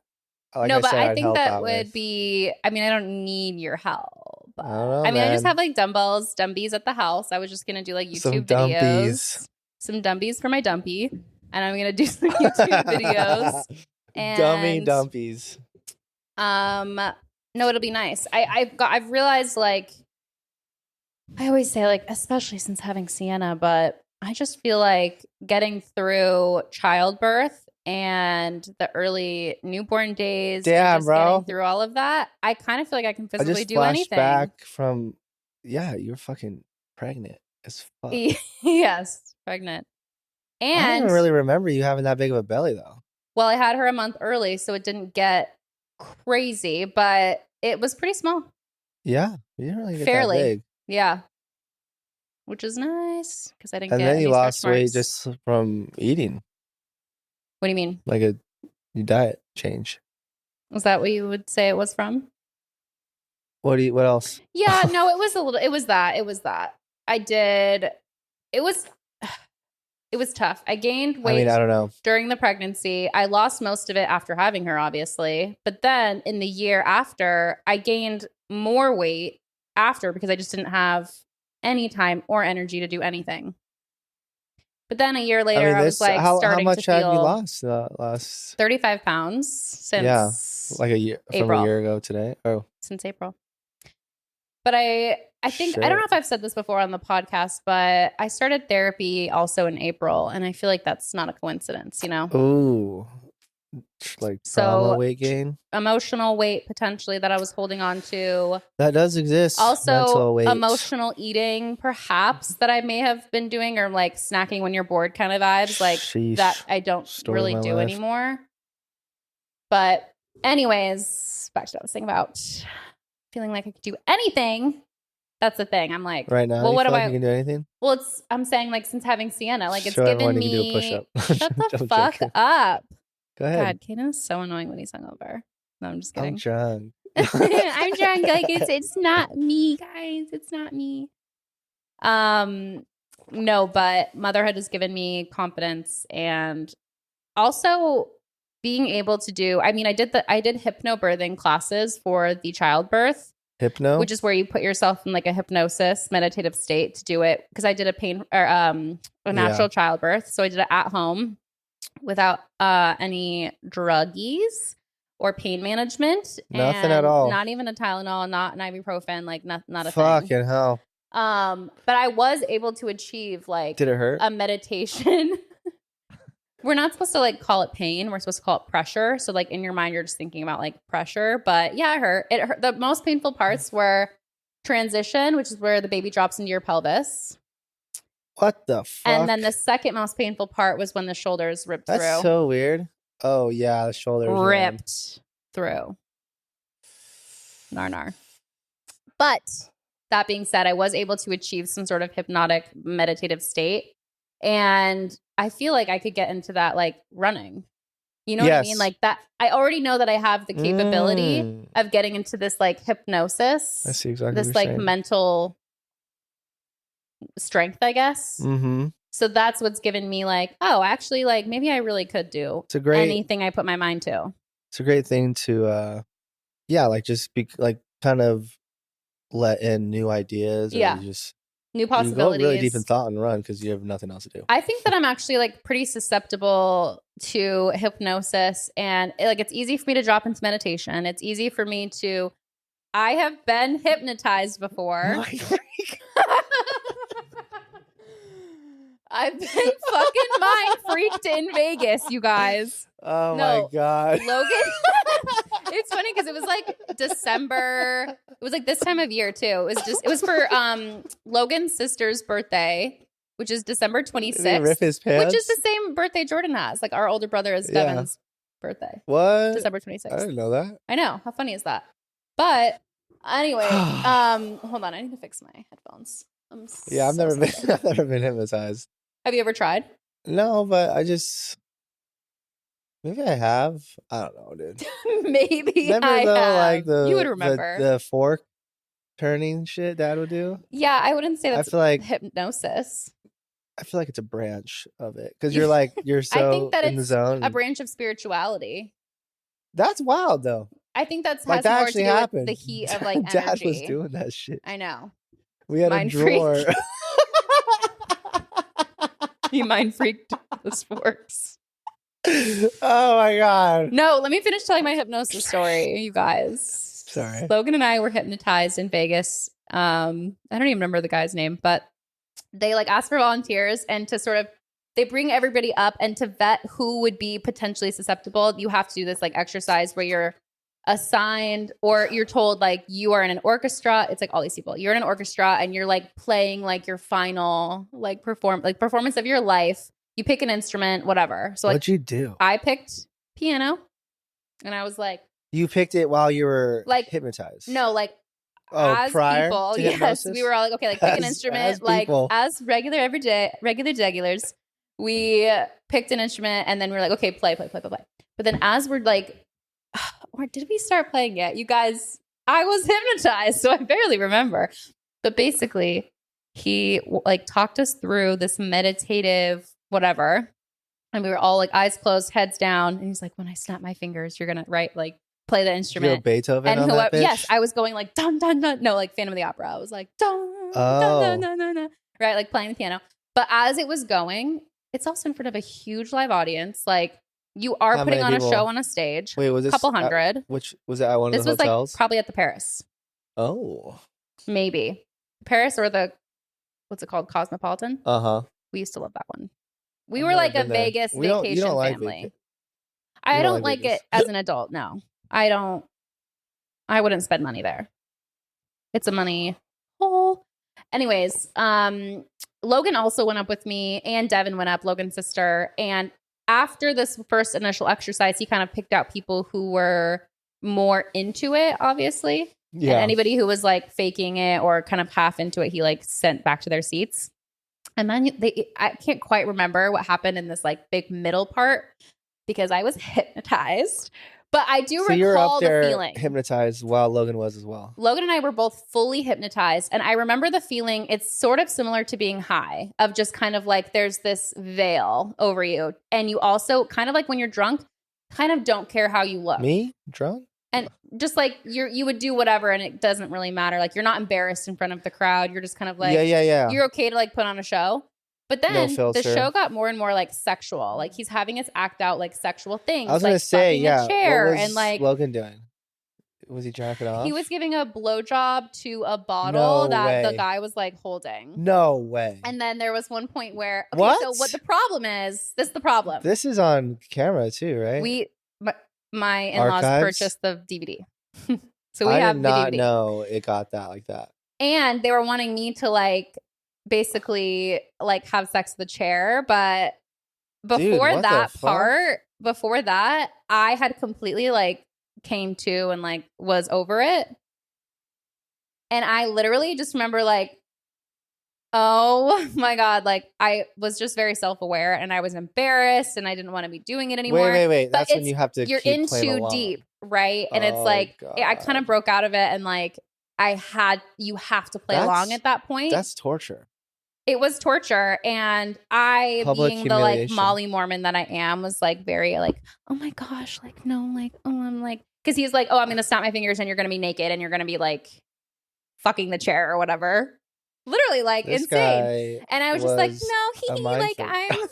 Speaker 1: Like no, but I think that would be. I mean, I don't need your help. I mean, I just have like dumbies at the house. I was just gonna do like YouTube videos, some dumbies for my dumpy, and I'm gonna do some YouTube videos. And,
Speaker 2: dumpies.
Speaker 1: No, it'll be nice. I've realized like I always say like, especially since having Sienna, but I just feel like getting through childbirth and the early newborn days,
Speaker 2: damn, bro,
Speaker 1: getting through all of that, I kind of feel like I can physically do anything.
Speaker 2: Back from, you're fucking pregnant as fuck.
Speaker 1: Yes, pregnant. And
Speaker 2: I don't even really remember you having that big of a belly though.
Speaker 1: Well, I had her a month early, so it didn't get crazy, but it was pretty small.
Speaker 2: Yeah, you didn't really get that big.
Speaker 1: Yeah, which is nice because I didn't.
Speaker 2: And
Speaker 1: get
Speaker 2: then you lost weight just from eating.
Speaker 1: What do you mean?
Speaker 2: Like a diet change.
Speaker 1: Was that what you would say it was from?
Speaker 2: What else?
Speaker 1: Yeah, no, it was that. I did. It was tough. I gained weight.
Speaker 2: I mean, I don't know.
Speaker 1: During the pregnancy. I lost most of it after having her, obviously. But then in the year after, I gained more weight after because I just didn't have any time or energy to do anything. But then a year later, I was like starting to feel...
Speaker 2: How much have you lost?
Speaker 1: 35 pounds since
Speaker 2: like a year
Speaker 1: April.
Speaker 2: From a year ago today. Oh,
Speaker 1: since April. But I think, I don't know if I've said this before on the podcast, but I started therapy also in April. And I feel like that's not a coincidence, you know?
Speaker 2: Ooh. Like trauma weight gain?
Speaker 1: Emotional weight potentially that I was holding on to.
Speaker 2: That does exist.
Speaker 1: Also, emotional eating perhaps that I may have been doing, or like snacking when you're bored kind of vibes. Like that I don't really do anymore. But Anyways, back to what I was saying about feeling like I could do anything. That's the thing. I'm like,
Speaker 2: right now. Well, what do I? You can do anything.
Speaker 1: Well, I'm saying like since having Sienna, like it's given me. You can do a push-up. Shut the fuck up.
Speaker 2: Go ahead.
Speaker 1: God, Kano's so annoying when he's hungover. No, I'm just kidding.
Speaker 2: I'm drunk.
Speaker 1: I'm drunk. Like it's not me, guys. It's not me. No, but motherhood has given me confidence and also being able to do. I mean, I did hypnobirthing classes for the childbirth.
Speaker 2: Hypno,
Speaker 1: which is where you put yourself in like a hypnosis meditative state to do it, because I did a natural childbirth, so I did it at home without any druggies or pain management.
Speaker 2: Nothing at all.
Speaker 1: Not even a Tylenol, not an ibuprofen, like not a
Speaker 2: fucking
Speaker 1: thing.
Speaker 2: hell.
Speaker 1: But I was able to achieve like,
Speaker 2: did it hurt?
Speaker 1: A meditation. We're not supposed to like call it pain. We're supposed to call it pressure. So like in your mind, you're just thinking about like pressure. But yeah, it hurt. It hurt. The most painful parts were transition, which is where the baby drops into your pelvis.
Speaker 2: What the fuck?
Speaker 1: And then the second most painful part was when the shoulders ripped through.
Speaker 2: That's so weird. Oh yeah, the shoulders
Speaker 1: ripped through. Nar. But that being said, I was able to achieve some sort of hypnotic meditative state. And I feel like I could get into that, like running. You know what I mean? Like that. I already know that I have the capability of getting into this like hypnosis.
Speaker 2: I see exactly
Speaker 1: this like saying. Mental strength, I guess.
Speaker 2: Mm-hmm.
Speaker 1: So that's what's given me like, oh, actually, like maybe I really could do anything I put my mind to.
Speaker 2: It's a great thing to, like just be like kind of let in new ideas. Or just
Speaker 1: new possibilities.
Speaker 2: You go really deep in thought and run because you have nothing else to do.
Speaker 1: I think that I'm actually like pretty susceptible to hypnosis, and like it's easy for me to drop into meditation. It's easy for me to. I have been hypnotized before. I've been fucking mind freaked in Vegas, you guys.
Speaker 2: Oh my God.
Speaker 1: Logan. It's funny because it was like December. It was like this time of year too. It was for Logan's sister's birthday, which is December 26th.
Speaker 2: Rip his pants?
Speaker 1: Which is the same birthday Jordan has. Like our older brother is Devin's birthday.
Speaker 2: What?
Speaker 1: December 26th. I
Speaker 2: didn't know that.
Speaker 1: I know. How funny is that? But anyway, hold on. I need to fix my headphones.
Speaker 2: I've never been hypnotized.
Speaker 1: Have you ever tried?
Speaker 2: No, but maybe I have. I don't know, dude.
Speaker 1: Maybe I have. Like you would remember
Speaker 2: the fork turning shit Dad would do.
Speaker 1: Yeah, I wouldn't say that's
Speaker 2: I feel like
Speaker 1: hypnosis.
Speaker 2: I feel like it's a branch of it because you're so
Speaker 1: I think that
Speaker 2: in the zone.
Speaker 1: A branch of spirituality.
Speaker 2: That's wild, though.
Speaker 1: I think that's
Speaker 2: like
Speaker 1: has
Speaker 2: that
Speaker 1: more
Speaker 2: actually
Speaker 1: to do
Speaker 2: happened.
Speaker 1: With the heat of like
Speaker 2: Dad
Speaker 1: energy.
Speaker 2: was doing that shit.
Speaker 1: I know.
Speaker 2: We had
Speaker 1: mind
Speaker 2: a drawer.
Speaker 1: He mind freaked the sports.
Speaker 2: Oh my God.
Speaker 1: No, let me finish telling my hypnosis story, you guys.
Speaker 2: Sorry.
Speaker 1: Logan and I were hypnotized in Vegas. I don't even remember the guy's name, but they like asked for volunteers and to sort of they bring everybody up, and to vet who would be potentially susceptible, you have to do this like exercise where you're assigned or you're told like you are in an orchestra. It's like all these people. You're in an orchestra and you're like playing like your final like performance of your life. You pick an instrument, whatever. So like,
Speaker 2: what'd you do?
Speaker 1: I picked piano, and I was like,
Speaker 2: you picked it while you were like hypnotized.
Speaker 1: No, like
Speaker 2: as
Speaker 1: prior
Speaker 2: people,
Speaker 1: to hypnosis? We were all like, okay, like pick an instrument, like as regular regulars. We picked an instrument, and then we were like, okay, play. But then as we're like, or did we start playing yet? You guys, I was hypnotized, so I barely remember. But basically, he like talked us through this meditative whatever, and we were all like eyes closed, heads down. And he's like, when I snap my fingers, you're gonna like play the instrument.
Speaker 2: Beethoven
Speaker 1: and
Speaker 2: on that bitch?
Speaker 1: Yes, I was going like dun dun dun. No, like Phantom of the Opera. I was like dun dun dun dun dun. Right, like playing the piano. But as it was going, it's also in front of a huge live audience. Like you are putting on a show on a stage.
Speaker 2: Wait, was this
Speaker 1: a couple hundred?
Speaker 2: Which was that at one of the hotels?
Speaker 1: This was like probably at the Paris.
Speaker 2: Oh,
Speaker 1: maybe Paris or the what's it called, Cosmopolitan? We used to love that one. We were like a Vegas vacation family. I don't like it as an adult. No, I don't. I wouldn't spend money there. It's a money hole. Anyways, Logan also went up with me, and Devin went up, Logan's sister, and after this first initial exercise, he kind of picked out people who were more into it, obviously. Yeah. And anybody who was like faking it or kind of half into it, he like sent back to their seats. And then I can't quite remember what happened in this like big middle part because I was hypnotized. But I do recall
Speaker 2: you're up there
Speaker 1: the feeling.
Speaker 2: Hypnotized while Logan was as well.
Speaker 1: Logan and I were both fully hypnotized. And I remember the feeling, it's sort of similar to being high, of just kind of like there's this veil over you. And you also kind of like when you're drunk, kind of don't care how you look.
Speaker 2: Me? Drunk?
Speaker 1: And just like you would do whatever and it doesn't really matter. Like you're not embarrassed in front of the crowd. You're just kind of like,
Speaker 2: yeah.
Speaker 1: You're okay to like put on a show. But then the show got more and more like sexual. Like he's having us act out like sexual things.
Speaker 2: I was
Speaker 1: like
Speaker 2: gonna say,
Speaker 1: a chair
Speaker 2: what was
Speaker 1: and like
Speaker 2: Logan doing? Was he jacking off?
Speaker 1: He was giving a blowjob to a bottle the guy was like holding.
Speaker 2: No way.
Speaker 1: And then there was one point where
Speaker 2: what?
Speaker 1: So what the problem is? This is the problem.
Speaker 2: This is on camera too, right?
Speaker 1: My in-laws purchased the DVD. So
Speaker 2: I
Speaker 1: have
Speaker 2: did not
Speaker 1: the DVD.
Speaker 2: know it got that like that.
Speaker 1: And they were wanting me to like basically like have sex with the chair, but before that I had completely like came to and like was over it. And I literally just remember like, oh my God, like I was just very self-aware and I was embarrassed and I didn't want to be doing it anymore.
Speaker 2: Wait. That's when you have to
Speaker 1: you're in too deep, right? And it's like God. I kind of broke out of it and like you have to play along at that point.
Speaker 2: That's torture.
Speaker 1: It was torture. And I, being the like Molly Mormon that I am, was like very like, oh my gosh, like no, like, oh, I'm like, because he's like, oh, I'm going to snap my fingers and you're going to be naked and you're going to be like fucking the chair or whatever. Literally like
Speaker 2: this
Speaker 1: insane. And I was just like, no, like I'm.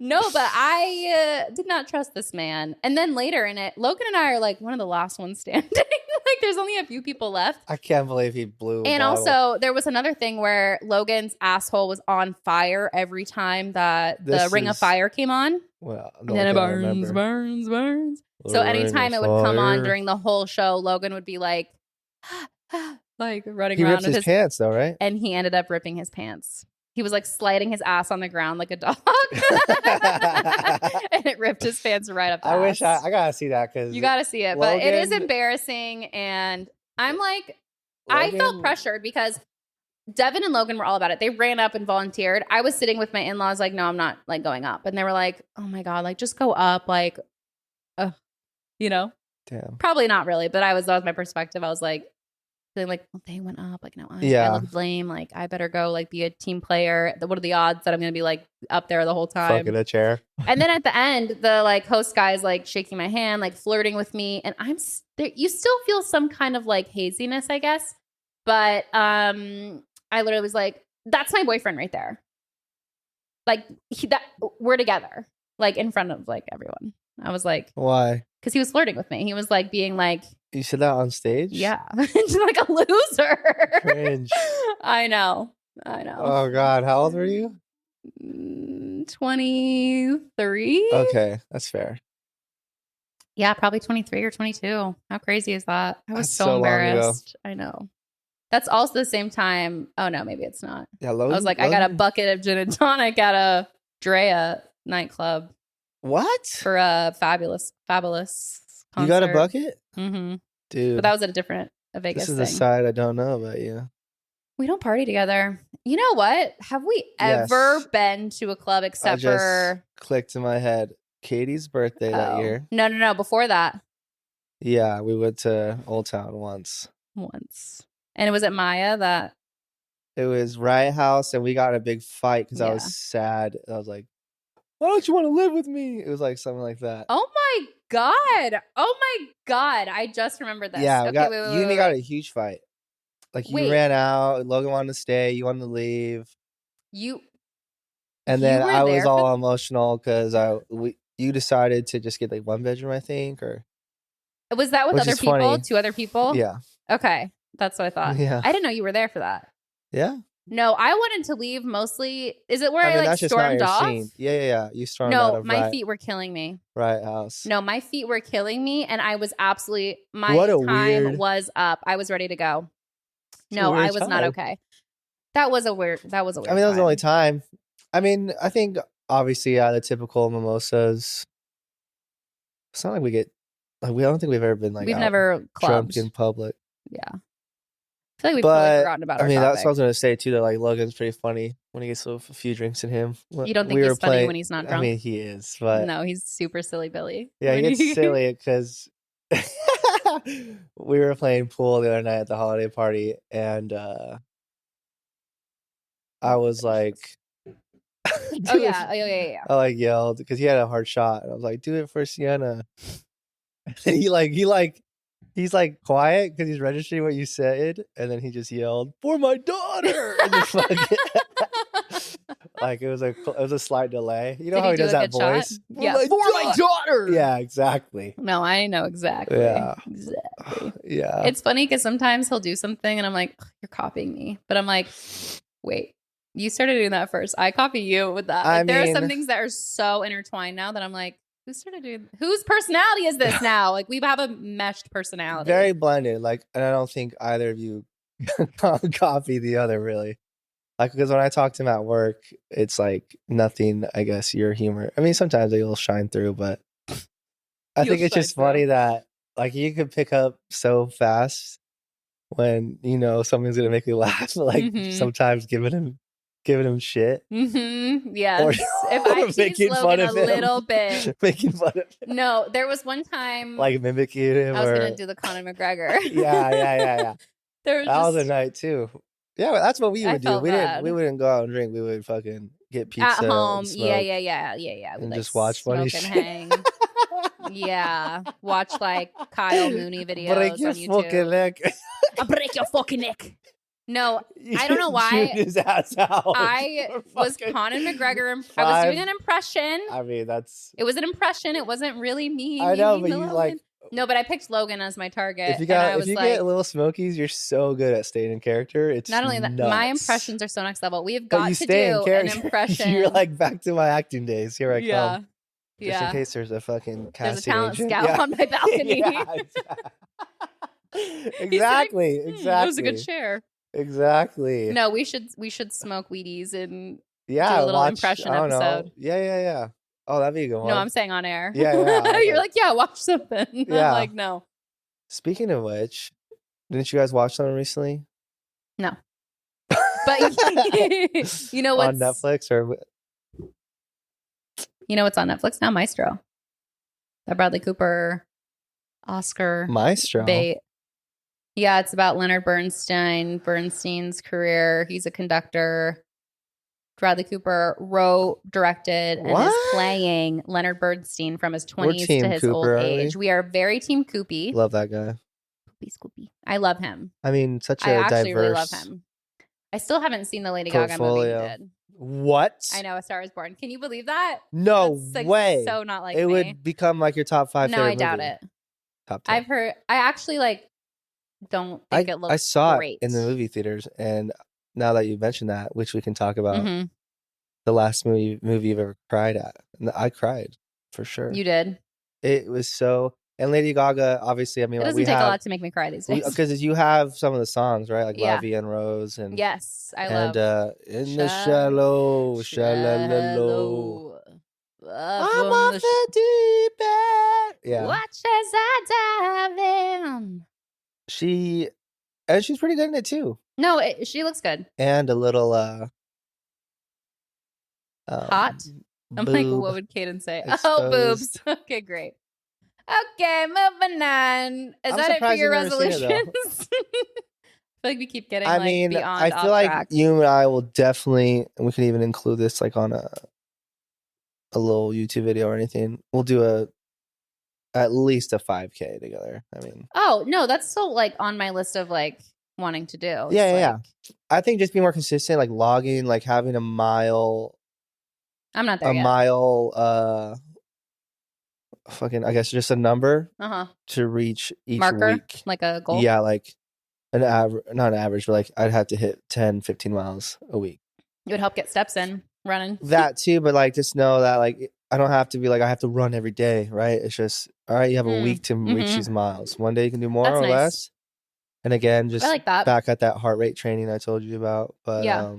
Speaker 1: No, but I did not trust this man. And then later in it, Logan and I are like one of the last ones standing. Like there's only a few people left.
Speaker 2: I can't believe he blew.
Speaker 1: And also there was another thing where Logan's asshole was on fire every time that the Ring of Fire came on.
Speaker 2: Well,
Speaker 1: and then it burns. So anytime it would come on during the whole show, Logan would be like, like running around with
Speaker 2: his pants though, right?
Speaker 1: And he ended up ripping his pants. He was like sliding his ass on the ground like a dog. And it ripped his pants right up the ass.
Speaker 2: Wish I gotta see that because
Speaker 1: you gotta see it. But it is embarrassing. And I'm like, I felt pressured because Devin and Logan were all about it. They ran up and volunteered. I was sitting with my in-laws like, no, I'm not like going up. And they were like, oh my God, like just go up. Like, you know,
Speaker 2: damn.
Speaker 1: Probably not really. But that was my perspective. I was like, feeling like, well, they went up. Like, no, I look lame. Like, I better go like be a team player. What are the odds that I'm going to be like up there the whole time?
Speaker 2: Fucking a chair.
Speaker 1: And then at the end, the like host guy is like shaking my hand, like flirting with me. And you still feel some kind of like haziness, I guess. But I literally was like, that's my boyfriend right there. Like we're together, like in front of like everyone. I was like,
Speaker 2: why?
Speaker 1: Because he was flirting with me. He was like being like,
Speaker 2: you said that on stage?
Speaker 1: Yeah. Just like a loser.
Speaker 2: Cringe.
Speaker 1: I know.
Speaker 2: Oh God. How old were you?
Speaker 1: 23.
Speaker 2: Okay. That's fair.
Speaker 1: Yeah, probably 23 or 22. How crazy is that? I was so embarrassed. I know. That's also the same time. Oh no, maybe it's not.
Speaker 2: Yeah,
Speaker 1: I was like, I got a bucket of gin and tonic at a Drea nightclub.
Speaker 2: What?
Speaker 1: For a fabulous concert.
Speaker 2: You got a bucket?
Speaker 1: Mm-hmm.
Speaker 2: Dude.
Speaker 1: But that was at a Vegas
Speaker 2: This is the side I don't know about you.
Speaker 1: We don't party together. You know what? Have we ever been to a club except for...
Speaker 2: clicked in my head. Katie's birthday that year.
Speaker 1: No. Before that.
Speaker 2: Yeah, we went to Old Town once.
Speaker 1: And it was at Maya that...
Speaker 2: It was Riot House, and we got in a big fight because I was sad. I was like, why don't you want to live with me? It was like something like that.
Speaker 1: Oh my God. I just remembered this.
Speaker 2: Yeah, you and me got a huge fight. Like you ran out, Logan wanted to stay, you wanted to leave. And then I was all emotional because you decided to just get like one bedroom, I think, or
Speaker 1: was that with other people? Funny. 2 other people?
Speaker 2: Yeah.
Speaker 1: Okay. That's what I thought.
Speaker 2: Yeah.
Speaker 1: I didn't know you were there for that.
Speaker 2: Yeah.
Speaker 1: No, I wanted to leave mostly. Is it where I like stormed off? Scene.
Speaker 2: Yeah. You stormed out of
Speaker 1: my feet were killing me.
Speaker 2: Riot House.
Speaker 1: No, my feet were killing me, and I was absolutely my time was up. I was ready to go. No, I was not okay. That was a weird. I mean,
Speaker 2: that was the only time. I mean, I think obviously, the typical mimosas. It's not like we get like I don't think we've ever been like
Speaker 1: we've never
Speaker 2: drunk in public.
Speaker 1: Yeah, I feel like we've probably forgotten about. I mean,
Speaker 2: that's what I was gonna say too. That like Logan's pretty funny when he gets a few drinks in him.
Speaker 1: You don't think he's funny when he's not drunk?
Speaker 2: I mean, he is, but
Speaker 1: no, he's super silly Billy.
Speaker 2: Yeah, he gets silly because we were playing pool the other night at the holiday party, and I was like,
Speaker 1: oh yeah.
Speaker 2: I like yelled because he had a hard shot, and I was like, "Do it for Sienna." And he's like quiet because he's registering what you said, and then he just yelled for my daughter. And just like it was a slight delay. You know how he does that voice?
Speaker 1: Yeah, for my daughter.
Speaker 2: Yeah, exactly.
Speaker 1: No, I know exactly.
Speaker 2: Yeah,
Speaker 1: exactly.
Speaker 2: Yeah.
Speaker 1: It's funny because sometimes he'll do something, and I'm like, you're copying me, but I'm like, wait. You started doing that first. I copy you with that. Like, there are some things that are so intertwined now that I'm like, whose personality is this now? Like, we have a meshed personality.
Speaker 2: Very blended. Like, and I don't think either of you copy the other really. Like, because when I talk to him at work, it's like nothing, I guess, your humor. I mean, sometimes it'll shine through, but I think it's just funny that like you could pick up so fast when, something's going to make me laugh. Like sometimes giving him shit.
Speaker 1: Yes. Or if I tease Logan a little bit.
Speaker 2: Making fun of him.
Speaker 1: No, there was one time.
Speaker 2: Like mimicking him.
Speaker 1: I was going to do the Conor McGregor.
Speaker 2: Yeah. That was a night too. Yeah, but that's what we would do. We wouldn't go out and drink. We would fucking get pizza
Speaker 1: at home.
Speaker 2: Yeah.
Speaker 1: And
Speaker 2: just watch funny shit.
Speaker 1: Hang. Yeah. Watch like Kyle Mooney videos
Speaker 2: break your
Speaker 1: on YouTube.
Speaker 2: Fucking neck.
Speaker 1: I'll break your fucking neck. No, I don't know why.
Speaker 2: His ass out.
Speaker 1: I was Conor McGregor. I was doing an impression.
Speaker 2: I mean,
Speaker 1: it was an impression. It wasn't really me.
Speaker 2: I know, but you like.
Speaker 1: No, but I picked Logan as my target.
Speaker 2: If you get Little Smokies, you're so good at staying in character. It's
Speaker 1: not only that,
Speaker 2: nuts.
Speaker 1: My impressions are so next level. We have got to do an impression.
Speaker 2: You're like back to my acting days. Here I come.
Speaker 1: Just
Speaker 2: in case there's a fucking casting
Speaker 1: There's a talent
Speaker 2: agent.
Speaker 1: scout on my balcony.
Speaker 2: Exactly.
Speaker 1: That was a good share.
Speaker 2: Exactly.
Speaker 1: No, we should smoke Wheaties and do a little impression episode.
Speaker 2: Yeah. Oh, that'd be a good one.
Speaker 1: No, I'm saying on air.
Speaker 2: Yeah.
Speaker 1: You're like, watch something.
Speaker 2: Yeah.
Speaker 1: I'm like, no.
Speaker 2: Speaking of which, didn't you guys watch something recently?
Speaker 1: No. But you know what's
Speaker 2: on Netflix or
Speaker 1: you know what's on Netflix now? Maestro. That Bradley Cooper, Oscar
Speaker 2: Maestro
Speaker 1: bait. Yeah, it's about Leonard Bernstein's career. He's a conductor. Bradley Cooper wrote, directed, and is playing Leonard Bernstein from his 20s to his old age. We are very Team Coopy.
Speaker 2: Love that guy.
Speaker 1: Coopy. I love him.
Speaker 2: I mean, such a
Speaker 1: I actually
Speaker 2: diverse
Speaker 1: really love him. I still haven't seen the Lady Gaga movie you did.
Speaker 2: What?
Speaker 1: I know, A Star Is Born. Can you believe that?
Speaker 2: No way.
Speaker 1: So not like
Speaker 2: it me. Would become like your top 5 favorite
Speaker 1: No, I doubt it.
Speaker 2: Top 10.
Speaker 1: I've heard. I actually don't think it looks.
Speaker 2: I saw
Speaker 1: great.
Speaker 2: it in the movie theaters, and now that you mentioned that, which we can talk about, the last movie you've ever cried at, and I cried for sure.
Speaker 1: You did.
Speaker 2: It was so. And Lady Gaga, obviously, I mean,
Speaker 1: it doesn't take a lot to make me cry these days.
Speaker 2: Because you have some of the songs, right? Like La Vie en Rose, and
Speaker 1: yes, I love.
Speaker 2: And in the shallow. I'm off the deep end. Yeah.
Speaker 1: Watch as I dive in.
Speaker 2: She's pretty good in it too.
Speaker 1: No, she looks good.
Speaker 2: And a little
Speaker 1: hot. I'm like, what would Kaden say? Exposed. Oh, boobs. Okay, great. Okay, moving on. Is that it for your resolutions? I feel like we keep getting beyond
Speaker 2: I feel like
Speaker 1: track.
Speaker 2: You and I will definitely, and we can even include this like on a little YouTube video or anything. We'll do at least a 5K together. I mean.
Speaker 1: Oh, no, that's still like on my list of like wanting to do.
Speaker 2: Yeah. I think just be more consistent, like logging, like having a mile.
Speaker 1: I'm not there yet.
Speaker 2: A mile, fucking, I guess just a number to reach each
Speaker 1: marker,
Speaker 2: week.
Speaker 1: Like a goal?
Speaker 2: Yeah, like an average, not an average, but like I'd have to hit 10, 15 miles a week.
Speaker 1: It would help get steps in running.
Speaker 2: That too, but like just know that like I don't have to be like I have to run every day, right? It's just, all right, you have a week to reach these miles. One day you can do more or less. And again, just
Speaker 1: I like that.
Speaker 2: back at that heart rate training I told you about. But
Speaker 1: yeah.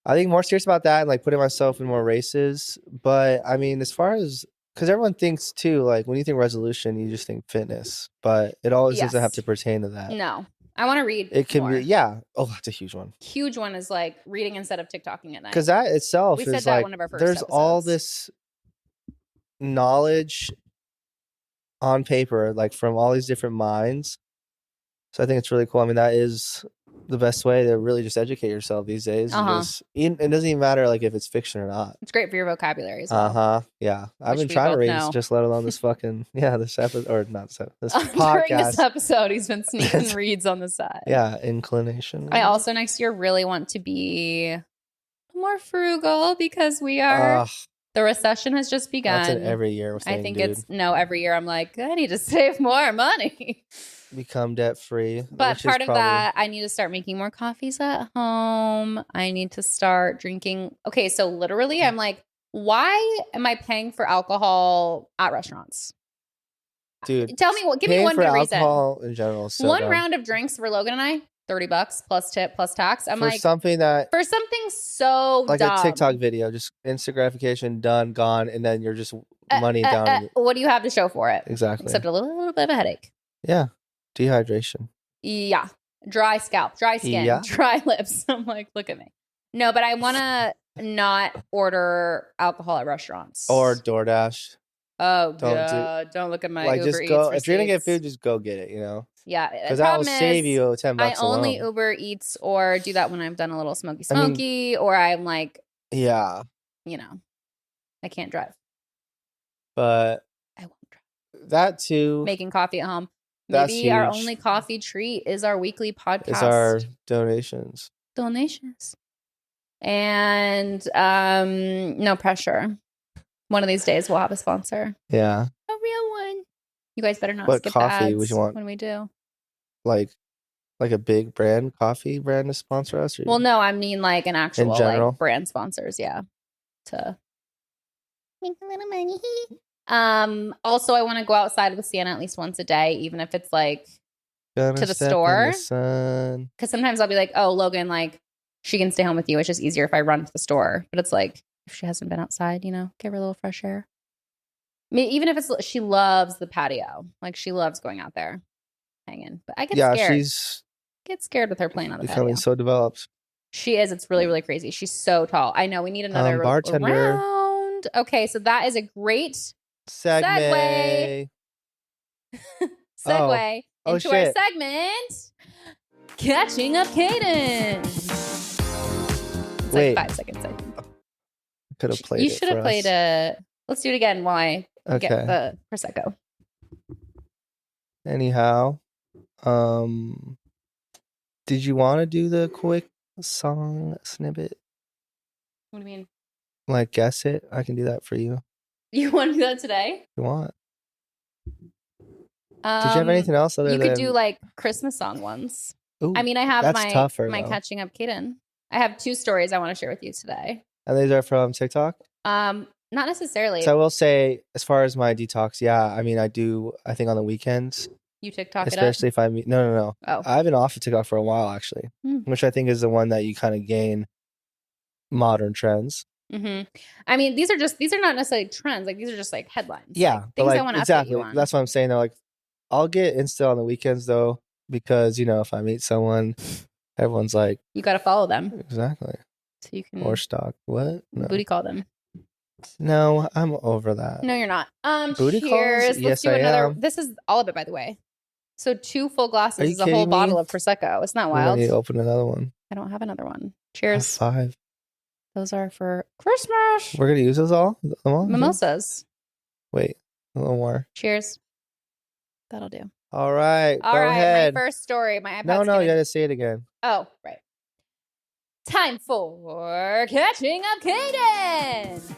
Speaker 2: I think more serious about that and like putting myself in more races. But I mean, as far as, because everyone thinks too, like when you think resolution, you just think fitness, but it always doesn't have to pertain to that.
Speaker 1: No, I want to read.
Speaker 2: It can be, Oh, that's a huge one.
Speaker 1: Huge one is like reading instead of TikToking at night.
Speaker 2: Because that itself
Speaker 1: we
Speaker 2: is
Speaker 1: said that
Speaker 2: like,
Speaker 1: one of our first
Speaker 2: there's
Speaker 1: episodes.
Speaker 2: all this knowledge on paper, like from all these different minds. So I think it's really cool. I mean, that is the best way to really just educate yourself these days. It doesn't even matter like if it's fiction or not.
Speaker 1: It's great for your vocabulary as well.
Speaker 2: Yeah. I've been trying to read, just let alone this fucking this episode, or not this podcast.
Speaker 1: During this episode, he's been sneaking reads on the side.
Speaker 2: Yeah, inclination.
Speaker 1: I also next year really want to be more frugal because we are. The recession has just begun.
Speaker 2: That's an every year thing,
Speaker 1: I think every year I'm like, I need to save more money.
Speaker 2: Become debt free.
Speaker 1: But part of that, I need to start making more coffees at home. I need to start drinking. Okay, so literally I'm like, why am I paying for alcohol at restaurants?
Speaker 2: Dude,
Speaker 1: tell me give me one good reason.
Speaker 2: Alcohol in general. So
Speaker 1: one round of drinks for Logan and I, $30 plus tip plus tax. I'm like,
Speaker 2: something
Speaker 1: so
Speaker 2: like
Speaker 1: dumb.
Speaker 2: a TikTok video, just instant gratification, done, gone, and then you're just money down.
Speaker 1: What do you have to show for it?
Speaker 2: Exactly.
Speaker 1: Except a little bit of a headache.
Speaker 2: Yeah. Dehydration.
Speaker 1: Yeah. Dry scalp, dry skin, dry lips. I'm like, look at me. No, but I want to not order alcohol at restaurants. Or
Speaker 2: DoorDash.
Speaker 1: Oh, don't look at my Uber
Speaker 2: just
Speaker 1: Eats
Speaker 2: go.
Speaker 1: receipts.
Speaker 2: If you're going to get food, just go get it,
Speaker 1: Yeah.
Speaker 2: Because that will save you $10
Speaker 1: I only Uber Eats or do that when I've done a little smoky, or I'm like,
Speaker 2: yeah.
Speaker 1: I can't drive.
Speaker 2: But
Speaker 1: I won't drive.
Speaker 2: That too.
Speaker 1: Making coffee at home. Maybe our only coffee treat is our weekly podcast.
Speaker 2: It's our donations.
Speaker 1: And no pressure. One of these days we'll have a sponsor.
Speaker 2: Yeah.
Speaker 1: A real one. You guys better not
Speaker 2: skip
Speaker 1: ads.
Speaker 2: What coffee would you want?
Speaker 1: When we do.
Speaker 2: Like a big coffee brand to sponsor us?
Speaker 1: Well, no, I mean like an actual like brand sponsors, yeah. To make a little money. Also, I want to go outside with Sienna at least once a day, even if it's like to the store. Because sometimes I'll be like, oh, Logan, like she can stay home with you. It's just easier if I run to the store. But it's like, if she hasn't been outside, give her a little fresh air. I mean, even if she loves the patio. Like she loves going out there, hanging. But I get scared. Get scared with her playing on the patio.
Speaker 2: Becoming so developed.
Speaker 1: She is. It's really, really crazy. She's so tall. I know. We need another
Speaker 2: bartender
Speaker 1: round. Okay, so that is a great
Speaker 2: segue
Speaker 1: into our segment, Catching Up Cadence. It's
Speaker 2: Wait.
Speaker 1: like 5 seconds, I think.
Speaker 2: Could have played.
Speaker 1: You should have played it. Let's do it again while I get the Prosecco.
Speaker 2: Anyhow, did you want to do the quick song snippet?
Speaker 1: What do you mean?
Speaker 2: Like guess it? I can do that for you.
Speaker 1: You want to do that today?
Speaker 2: If you want. Did you have anything else other than...
Speaker 1: You could do like Christmas song ones.
Speaker 2: Ooh,
Speaker 1: I mean, I have my
Speaker 2: though.
Speaker 1: Catching Up Cadence. I have 2 stories I want to share with you today.
Speaker 2: And these are from TikTok?
Speaker 1: Not necessarily.
Speaker 2: So I will say, as far as my detox, I mean, I think on the weekends.
Speaker 1: You TikTok
Speaker 2: especially if I meet... No.
Speaker 1: Oh.
Speaker 2: I've been off of TikTok for a while, actually. Which I think is the one that you kind of gain modern trends.
Speaker 1: Mm-hmm. I mean, these are not necessarily trends. Like, these are just like headlines.
Speaker 2: Yeah.
Speaker 1: Like, things I want to update you on.
Speaker 2: That's what I'm saying. They're like, I'll get Insta on the weekends, though, because, if I meet someone, everyone's like...
Speaker 1: You got to follow them.
Speaker 2: Exactly.
Speaker 1: So you can...
Speaker 2: Or stalk. What? No.
Speaker 1: Booty call them.
Speaker 2: No, I'm over that.
Speaker 1: No, you're not.
Speaker 2: Booty
Speaker 1: cheers.
Speaker 2: Calls?
Speaker 1: Let's
Speaker 2: yes,
Speaker 1: do
Speaker 2: I
Speaker 1: another.
Speaker 2: am.
Speaker 1: This is all of it, by the way. So 2 full glasses is a whole
Speaker 2: kidding me?
Speaker 1: bottle of Prosecco. It's not wild.
Speaker 2: I need to open another one.
Speaker 1: I don't have another one. Cheers.
Speaker 2: 5.
Speaker 1: Those are for Christmas.
Speaker 2: We're going to use those all?
Speaker 1: Mimosas.
Speaker 2: Wait, a little more.
Speaker 1: Cheers. That'll do.
Speaker 2: All right.
Speaker 1: All right.
Speaker 2: Ahead.
Speaker 1: My first story. My iPad's
Speaker 2: No, you got to say it again.
Speaker 1: Oh, right. Time for Catching Up Cadence.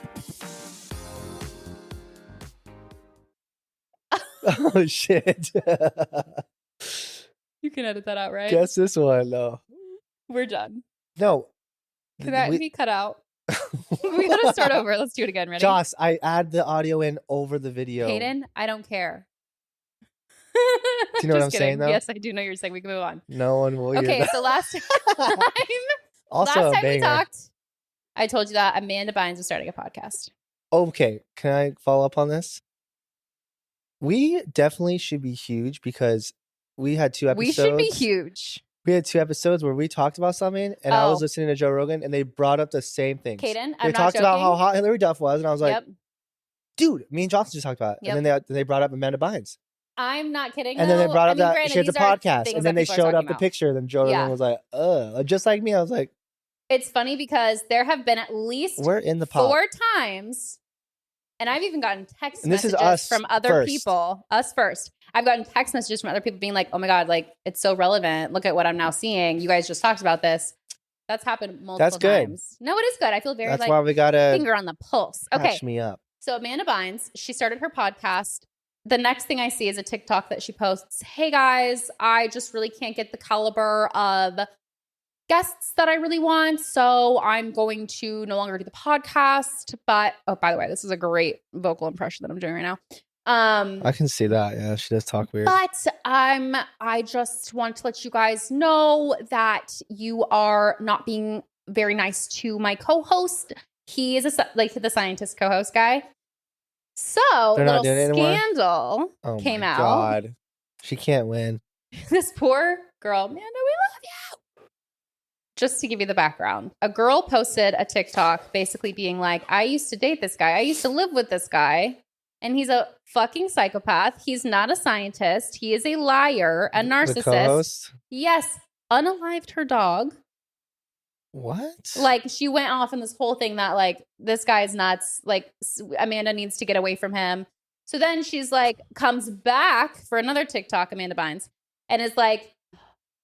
Speaker 2: Oh, shit.
Speaker 1: You can edit that out, right?
Speaker 2: Guess this one, though.
Speaker 1: We're done.
Speaker 2: No.
Speaker 1: Can that be cut out? We gotta start over. Let's do it again. Ready?
Speaker 2: Joss, I add the audio in over the video.
Speaker 1: Hayden, I don't care.
Speaker 2: Do you know what I'm saying, though?
Speaker 1: Yes, I do know what you're saying. We can move on.
Speaker 2: No one will.
Speaker 1: Okay, so last time we talked, I told you that Amanda Bynes was starting a podcast.
Speaker 2: Okay, can I follow up on this? We definitely should be huge because we had 2 episodes.
Speaker 1: We should be huge.
Speaker 2: We had 2 episodes where we talked about something, and I was listening to Joe Rogan, and they brought up the same things.
Speaker 1: Kaden,
Speaker 2: they talked about how hot Hillary Duff was, and I was like, dude, me and Johnson just talked about it. And then they brought up Amanda Bynes.
Speaker 1: I'm not kidding.
Speaker 2: And then they brought up that she has a podcast, and then they showed up the picture, and then Joe Rogan was like, just like me. I was like,
Speaker 1: it's funny because there have been at least
Speaker 2: we're in the pod
Speaker 1: 4 times, and I've even gotten text messages from other people. Us first. I've gotten text messages from other people being like, oh my God, like, it's so relevant. Look at what I'm now seeing. You guys just talked about this. That's happened multiple times. No, it is good. I feel very
Speaker 2: That's why we got a
Speaker 1: finger on the pulse. Okay.
Speaker 2: Catch me up.
Speaker 1: So Amanda Bynes, she started her podcast. The next thing I see is a TikTok that she posts. Hey guys, I just really can't get the caliber of guests that I really want. So I'm going to no longer do the podcast. But, oh, by the way, this is a great vocal impression that I'm doing right now.
Speaker 2: I can see that. Yeah, she does talk weird.
Speaker 1: But I just want to let you guys know that you are not being very nice to my co-host. He is the scientist co-host guy. So a little scandal came out. God,
Speaker 2: she can't win.
Speaker 1: This poor girl, Amanda, we love you. Just to give you the background, a girl posted a TikTok basically being like, I used to date this guy. I used to live with this guy. And he's a fucking psychopath. He's not a scientist. He is a liar, a narcissist.
Speaker 2: The co-host?
Speaker 1: Yes. Unalived her dog.
Speaker 2: What?
Speaker 1: Like, she went off on this whole thing that, like, this guy's nuts. Like, Amanda needs to get away from him. So then she's like, comes back for another TikTok, Amanda Bynes, and is like,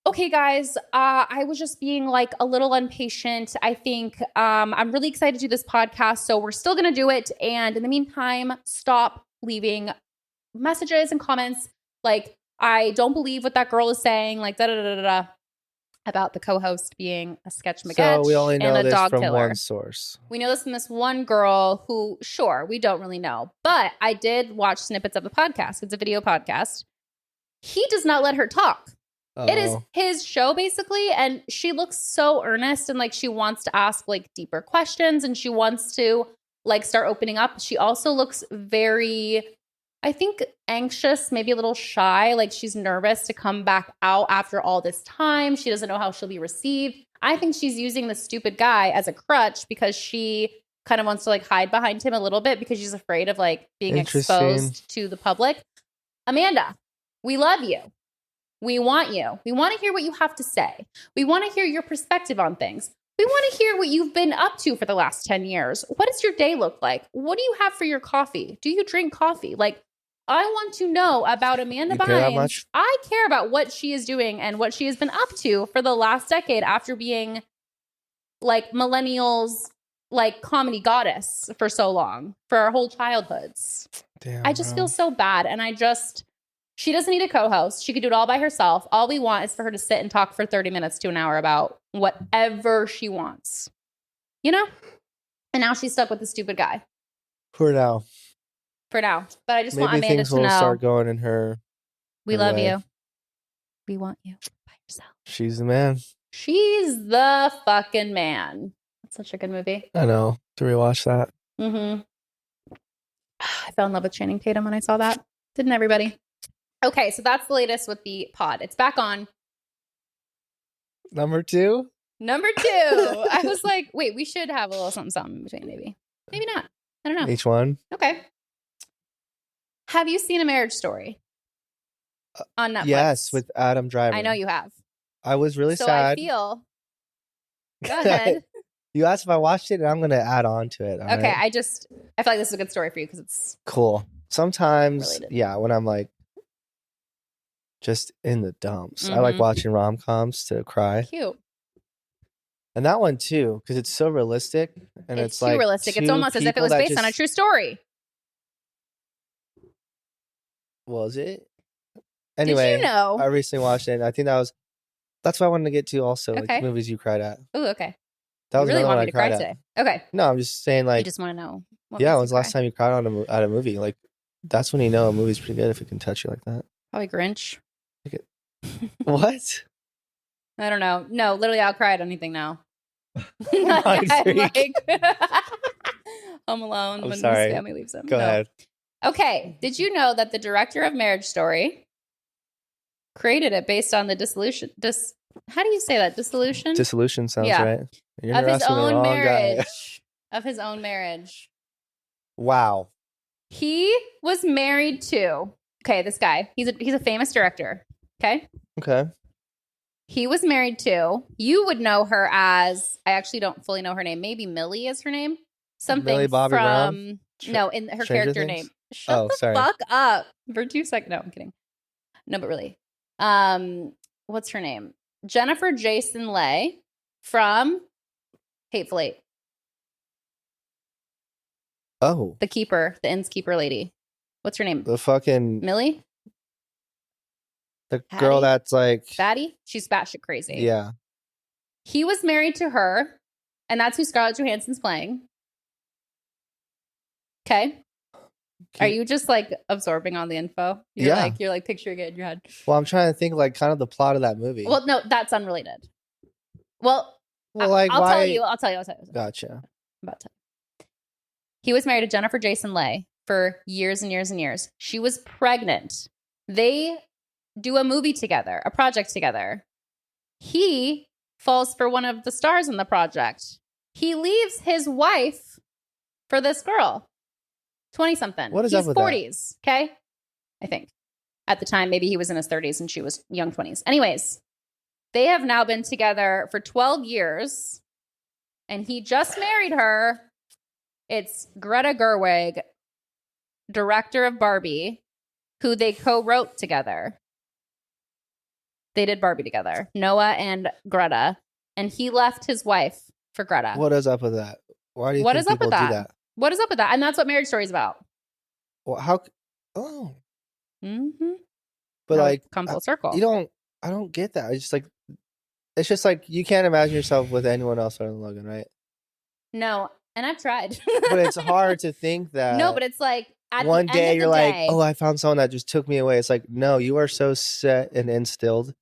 Speaker 1: okay, guys, I was just being like a little impatient. I think I'm really excited to do this podcast, so we're still going to do it. And in the meantime, stop leaving messages and comments. Like, I don't believe what that girl is saying, like, da-da-da-da-da, about the co-host being a sketch McGetch
Speaker 2: so we only know
Speaker 1: and a
Speaker 2: this
Speaker 1: dog
Speaker 2: from
Speaker 1: killer.
Speaker 2: One source.
Speaker 1: We know this from this one girl who, sure, we don't really know. But I did watch snippets of the podcast. It's a video podcast. He does not let her talk. It is his show, basically, and she looks so earnest and like she wants to ask like deeper questions and she wants to like start opening up. She also looks very, I think, anxious, maybe a little shy, like she's nervous to come back out after all this time. She doesn't know how she'll be received. I think she's using the stupid guy as a crutch because she kind of wants to like hide behind him a little bit because she's afraid of like being exposed to the public. Amanda, we love you. We want you. We want to hear what you have to say. We want to hear your perspective on things. We want to hear what you've been up to for the last 10 years. What does your day look like? What do you have for your coffee? Do you drink coffee? Like, I want to know about Amanda Bynes. I care about what she is doing and what she has been up to for the last decade after being like millennials, like comedy goddess for so long, for our whole childhoods.
Speaker 2: Damn,
Speaker 1: I just feel so bad. And she doesn't need a co-host. She could do it all by herself. All we want is for her to sit and talk for 30 minutes to an hour about whatever she wants. You know? And now she's stuck with the stupid guy.
Speaker 2: For now.
Speaker 1: But I just want
Speaker 2: Maybe
Speaker 1: Amanda
Speaker 2: things
Speaker 1: to
Speaker 2: will
Speaker 1: know.
Speaker 2: Start going in her.
Speaker 1: We love you. We want you by yourself.
Speaker 2: She's the man.
Speaker 1: She's the fucking man. That's such a good movie.
Speaker 2: I know. To rewatch that.
Speaker 1: Mm-hmm. I fell in love with Channing Tatum when I saw that. Didn't everybody? Okay, so that's the latest with the pod. It's back on.
Speaker 2: Number two.
Speaker 1: I was like, wait, we should have a little something in between, maybe. Maybe not. I don't know.
Speaker 2: Each one.
Speaker 1: Okay. Have you seen A Marriage Story on Netflix?
Speaker 2: Yes, with Adam Driver.
Speaker 1: I know you have.
Speaker 2: I was really
Speaker 1: sad.
Speaker 2: I
Speaker 1: feel. Go ahead.
Speaker 2: You asked if I watched it, and I'm going to add on to it.
Speaker 1: Okay,
Speaker 2: right?
Speaker 1: I feel like this is a good story for you because it's
Speaker 2: cool. Sometimes,
Speaker 1: related.
Speaker 2: Yeah, when I'm like just in the dumps, I like watching rom-coms to cry.
Speaker 1: Cute.
Speaker 2: And that one too, because it's so realistic, and it's like
Speaker 1: too realistic. It's almost as if it was based on a true story.
Speaker 2: Was it? Anyway,
Speaker 1: did you know?
Speaker 2: I recently watched it, and I think that's what I wanted to get to also, like movies you cried at.
Speaker 1: Oh, okay.
Speaker 2: That was
Speaker 1: you really
Speaker 2: another
Speaker 1: want
Speaker 2: one
Speaker 1: me
Speaker 2: I
Speaker 1: to cry
Speaker 2: cried
Speaker 1: today. Okay.
Speaker 2: No, I'm just saying, like,
Speaker 1: I just want to know.
Speaker 2: Yeah, when was the last time you cried at a movie? Like, that's when you know a movie's pretty good if it can touch you like that.
Speaker 1: Probably Grinch.
Speaker 2: What?
Speaker 1: I don't know. No, literally, I'll cry at anything now.
Speaker 2: Like,
Speaker 1: Home Alone
Speaker 2: I'm
Speaker 1: when
Speaker 2: sorry.
Speaker 1: his family leaves him.
Speaker 2: Go ahead.
Speaker 1: Okay. Did you know that the director of Marriage Story created it based on the dissolution? How do you say that? Dissolution?
Speaker 2: Dissolution sounds right.
Speaker 1: You're of his own marriage. Of his own marriage.
Speaker 2: Wow.
Speaker 1: He was married to, this guy. He's a famous director. Okay. He was married to, you would know her as, I actually don't fully know her name. Maybe Millie is her name. Something
Speaker 2: Millie Bobby
Speaker 1: from, no, in her
Speaker 2: Stranger
Speaker 1: character
Speaker 2: Things?
Speaker 1: name. Shut the fuck up for 2 seconds. No, I'm kidding. No, but really. What's her name? Jennifer Jason Leigh from Hateful Eight.
Speaker 2: Oh.
Speaker 1: The keeper, the innkeeper lady. What's her name?
Speaker 2: The fucking
Speaker 1: Millie?
Speaker 2: The Patty? Girl that's like
Speaker 1: Batty? She's batshit crazy.
Speaker 2: Yeah.
Speaker 1: He was married to her, and that's who Scarlett Johansson's playing. Okay. Are you just like absorbing all the info? You're like picturing it in your head.
Speaker 2: Well, I'm trying to think like kind of the plot of that movie.
Speaker 1: Well, no, that's unrelated. Well,
Speaker 2: like
Speaker 1: I'll
Speaker 2: why?
Speaker 1: tell you.
Speaker 2: Gotcha.
Speaker 1: I'm about to. He was married to Jennifer Jason Leigh for years and years and years. She was pregnant. They do a movie together, a project together. He falls for one of the stars in the project. He leaves his wife for this girl. 20-something.
Speaker 2: What is up with
Speaker 1: 40s, that? Okay? I think. At the time, maybe he was in his 30s and she was young 20s. Anyways, they have now been together for 12 years, and he just married her. It's Greta Gerwig, director of Barbie, who they co-wrote together. They did Barbie together, Noah and Greta, and he left his wife for Greta.
Speaker 2: What is up with that? Why do you think people do that?
Speaker 1: What is up with that? And that's what Marriage Story is about.
Speaker 2: Well, how? Oh.
Speaker 1: Mm-hmm.
Speaker 2: But
Speaker 1: now
Speaker 2: like,
Speaker 1: come full circle.
Speaker 2: I don't get that. It's just like you can't imagine yourself with anyone else other than Logan, right?
Speaker 1: No, and I've tried.
Speaker 2: But it's hard to think that.
Speaker 1: No, but it's like at
Speaker 2: one
Speaker 1: the
Speaker 2: day
Speaker 1: end of
Speaker 2: you're
Speaker 1: the
Speaker 2: like,
Speaker 1: day,
Speaker 2: oh, I found someone that just took me away. It's like, no, you are so set and instilled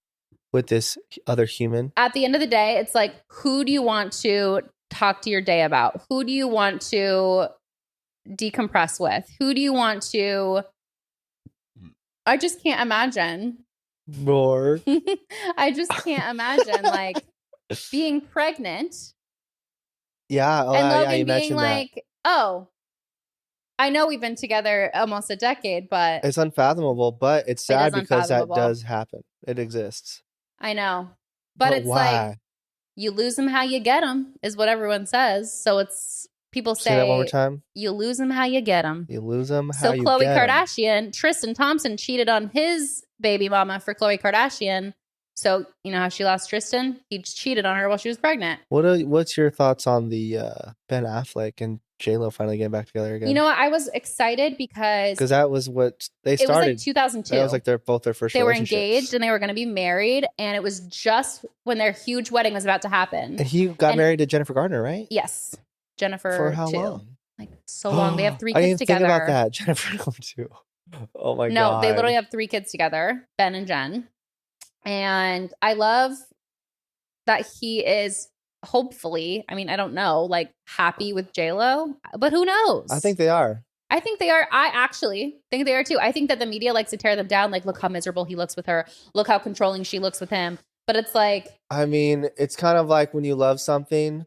Speaker 2: with this other human.
Speaker 1: At the end of the day, it's like, who do you want to talk to your day about? Who do you want to decompress with? Who do you want to... I just can't imagine.
Speaker 2: More.
Speaker 1: I just can't imagine like being pregnant.
Speaker 2: Yeah. Oh,
Speaker 1: and Logan
Speaker 2: you
Speaker 1: being like, that. Oh, I know we've been together almost a decade, but...
Speaker 2: It's unfathomable, but it's sad because that does happen. It exists.
Speaker 1: I know. But it's
Speaker 2: why?
Speaker 1: Like, you lose them how you get them, is what everyone says. So it's, people say
Speaker 2: that one more time.
Speaker 1: You lose them how you get them.
Speaker 2: You lose them how you get them.
Speaker 1: So Khloe Kardashian, Tristan Thompson cheated on his baby mama for Khloe Kardashian. So, you know how she lost Tristan? He cheated on her while she was pregnant.
Speaker 2: What's your thoughts on the Ben Affleck and J-Lo finally getting back together again?
Speaker 1: You know what? I was excited because
Speaker 2: that was what they started.
Speaker 1: It was like 2002.
Speaker 2: That was like both their first
Speaker 1: They were engaged and they were going to be married. And it was just when their huge wedding was about to happen.
Speaker 2: And he got married to Jennifer Garner, right?
Speaker 1: Yes. Jennifer
Speaker 2: for how long?
Speaker 1: Like so long. They have 3 kids
Speaker 2: I didn't
Speaker 1: together.
Speaker 2: Think about that. Jennifer too. Oh my god.
Speaker 1: No, they literally have 3 kids together, Ben and Jen. And I love that he is hopefully, I mean, I don't know, like happy with J-Lo, but who knows?
Speaker 2: I think they are.
Speaker 1: I think they are. I actually think they are too. I think that the media likes to tear them down. Like, look how miserable he looks with her. Look how controlling she looks with him. But it's like,
Speaker 2: I mean, it's kind of like when you love something.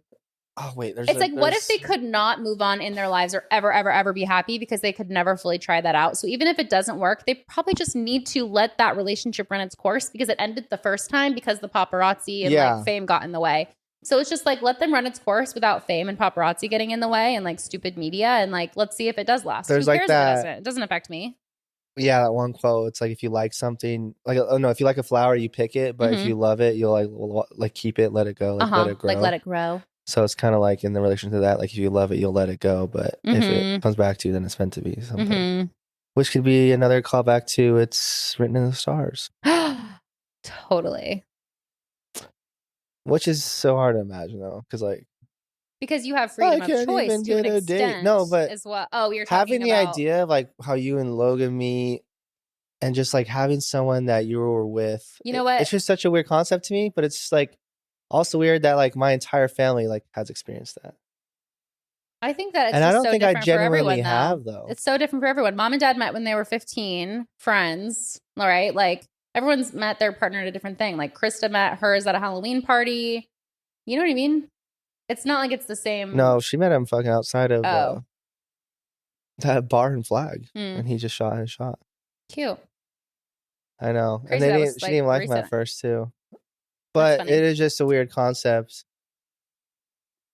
Speaker 2: Oh wait,
Speaker 1: what if they could not move on in their lives or ever be happy because they could never fully try that out? So even if it doesn't work, they probably just need to let that relationship run its course because it ended the first time because the paparazzi and like fame got in the way. So it's just like, let them run its course without fame and paparazzi getting in the way and like stupid media. And like, let's see if it does last.
Speaker 2: There's
Speaker 1: Who cares
Speaker 2: like that.
Speaker 1: If it doesn't? It doesn't affect me.
Speaker 2: Yeah, that one quote. It's like if you like something, like if you like a flower, you pick it, but if you love it, you'll like keep it, let it go, let it grow.
Speaker 1: Like let it grow.
Speaker 2: So it's kind of like in the relation to that, like if you love it, you'll let it go, but if it comes back to you, then it's meant to be something. Which could be another callback to It's Written in the Stars.
Speaker 1: Totally.
Speaker 2: Which is so hard to imagine though,
Speaker 1: because you have freedom of choice to an extent.
Speaker 2: No, but
Speaker 1: as well. Oh, you're
Speaker 2: having
Speaker 1: talking
Speaker 2: the
Speaker 1: about...
Speaker 2: idea of like how you and Logan meet, and just like having someone that you were with.
Speaker 1: You know what?
Speaker 2: It's just such a weird concept to me, but it's like also weird that like my entire family like has experienced that.
Speaker 1: I think that it's
Speaker 2: and
Speaker 1: just
Speaker 2: I don't
Speaker 1: so
Speaker 2: think I
Speaker 1: different for everyone,
Speaker 2: genuinely
Speaker 1: though.
Speaker 2: have though.
Speaker 1: It's so different for everyone. Mom and dad met when they were 15, friends. All right, like everyone's met their partner at a different thing. Like Krista met hers at a Halloween party. You know what I mean? It's not like it's the same.
Speaker 2: No, she met him fucking outside of that bar and Flag, and he just shot his shot.
Speaker 1: Cute.
Speaker 2: I know,
Speaker 1: Crazy
Speaker 2: and
Speaker 1: was,
Speaker 2: she didn't even like him at first too.
Speaker 1: That's
Speaker 2: But
Speaker 1: funny.
Speaker 2: it is just a weird concept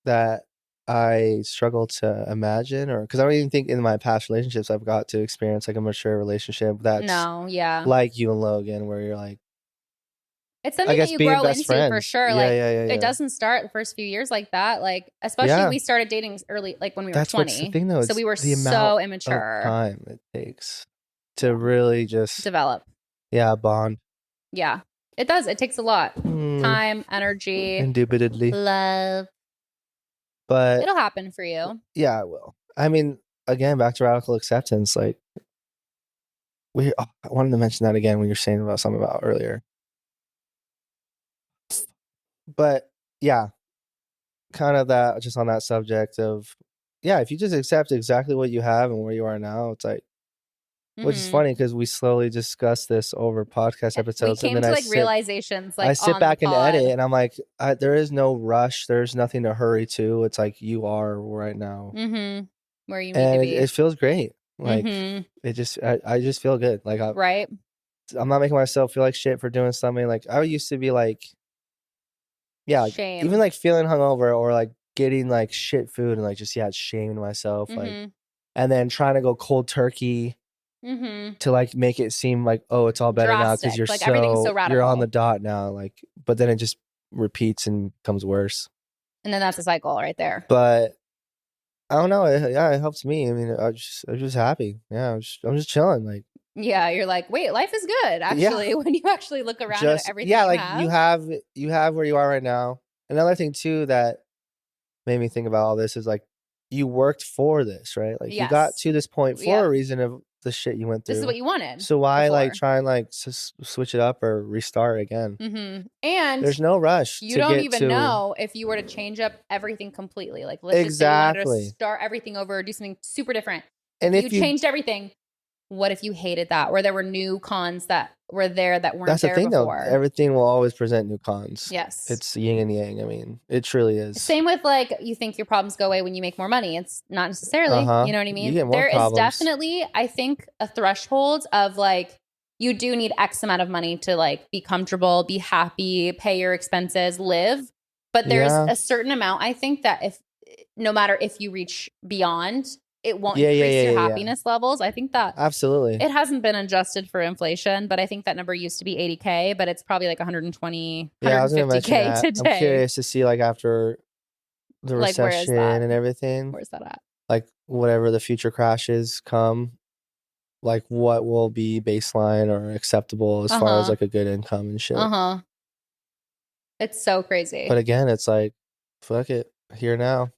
Speaker 2: that I struggle to imagine, or because I don't even think in my past relationships I've got to experience like a mature relationship that's like you and Logan, where you're like,
Speaker 1: it's something that you grow into
Speaker 2: friends.
Speaker 1: for sure.
Speaker 2: Yeah,
Speaker 1: like
Speaker 2: yeah.
Speaker 1: It doesn't start the first few years like that. Like especially we started dating early, like when we were 20.
Speaker 2: That's the thing, though.
Speaker 1: So we were so immature.
Speaker 2: Time it takes to really just
Speaker 1: develop.
Speaker 2: Yeah, bond.
Speaker 1: Yeah, it does. It takes a lot. Time, energy,
Speaker 2: indubitably,
Speaker 1: love.
Speaker 2: But
Speaker 1: it'll happen for you.
Speaker 2: Yeah, it will. I mean, again, back to radical acceptance. Like, I wanted to mention that again when you're saying about something about earlier. But yeah, kind of that, just on that subject of, yeah, if you just accept exactly what you have and where you are now, it's like, which is funny because we slowly discuss this over podcast episodes.
Speaker 1: We came to
Speaker 2: realizations. Like I sit back and edit, and I'm like, there is no rush. There's nothing to hurry to. It's like you are right now,
Speaker 1: where you need to be.
Speaker 2: It feels great. Like it just, I just feel good. Like I'm not making myself feel like shit for doing something. Like I used to be like, yeah, like, even like feeling hungover or like getting like shit food and like just shaming myself, like, and then trying to go cold turkey. To like make it seem like, oh, it's all better now because you're like, everything's so radical. You're on the dot now, like, but then it just repeats and becomes worse,
Speaker 1: and then that's a cycle right there.
Speaker 2: But I don't know, it helps me. I mean, I was just happy. Yeah, I'm just chilling. Like,
Speaker 1: yeah, you're like, wait, life is good actually. When you actually look around at everything,
Speaker 2: you have where you are right now. Another thing too that made me think about all this is like, you worked for this, right? Like you got to this point for a reason of the shit you went through.
Speaker 1: This is what you wanted.
Speaker 2: So why like try and like switch it up or restart again?
Speaker 1: And
Speaker 2: there's no rush.
Speaker 1: You don't even know if you were to change up everything completely. Like let's just say you wanted to start everything over, or do something super different. And if you changed everything, what if you hated that? Or there were new cons that were there that weren't there before? That's the thing, though.
Speaker 2: Everything will always present new cons.
Speaker 1: Yes.
Speaker 2: It's yin and yang. I mean, it truly is.
Speaker 1: Same with like, you think your problems go away when you make more money. It's not necessarily, you know what I mean? There is definitely, I think, a threshold of like, you do need X amount of money to like be comfortable, be happy, pay your expenses, live. But there's a certain amount, I think, that no matter if you reach beyond, it won't increase your happiness levels. I think that
Speaker 2: absolutely,
Speaker 1: it hasn't been adjusted for inflation, but I think that number used to be 80K, but it's probably like 120, 150K today.
Speaker 2: I'm curious to see like after the recession and everything.
Speaker 1: Where's that at?
Speaker 2: Like whatever the future crashes come, like what will be baseline or acceptable as far as like a good income and shit.
Speaker 1: It's so crazy.
Speaker 2: But again, it's like, fuck it, here now.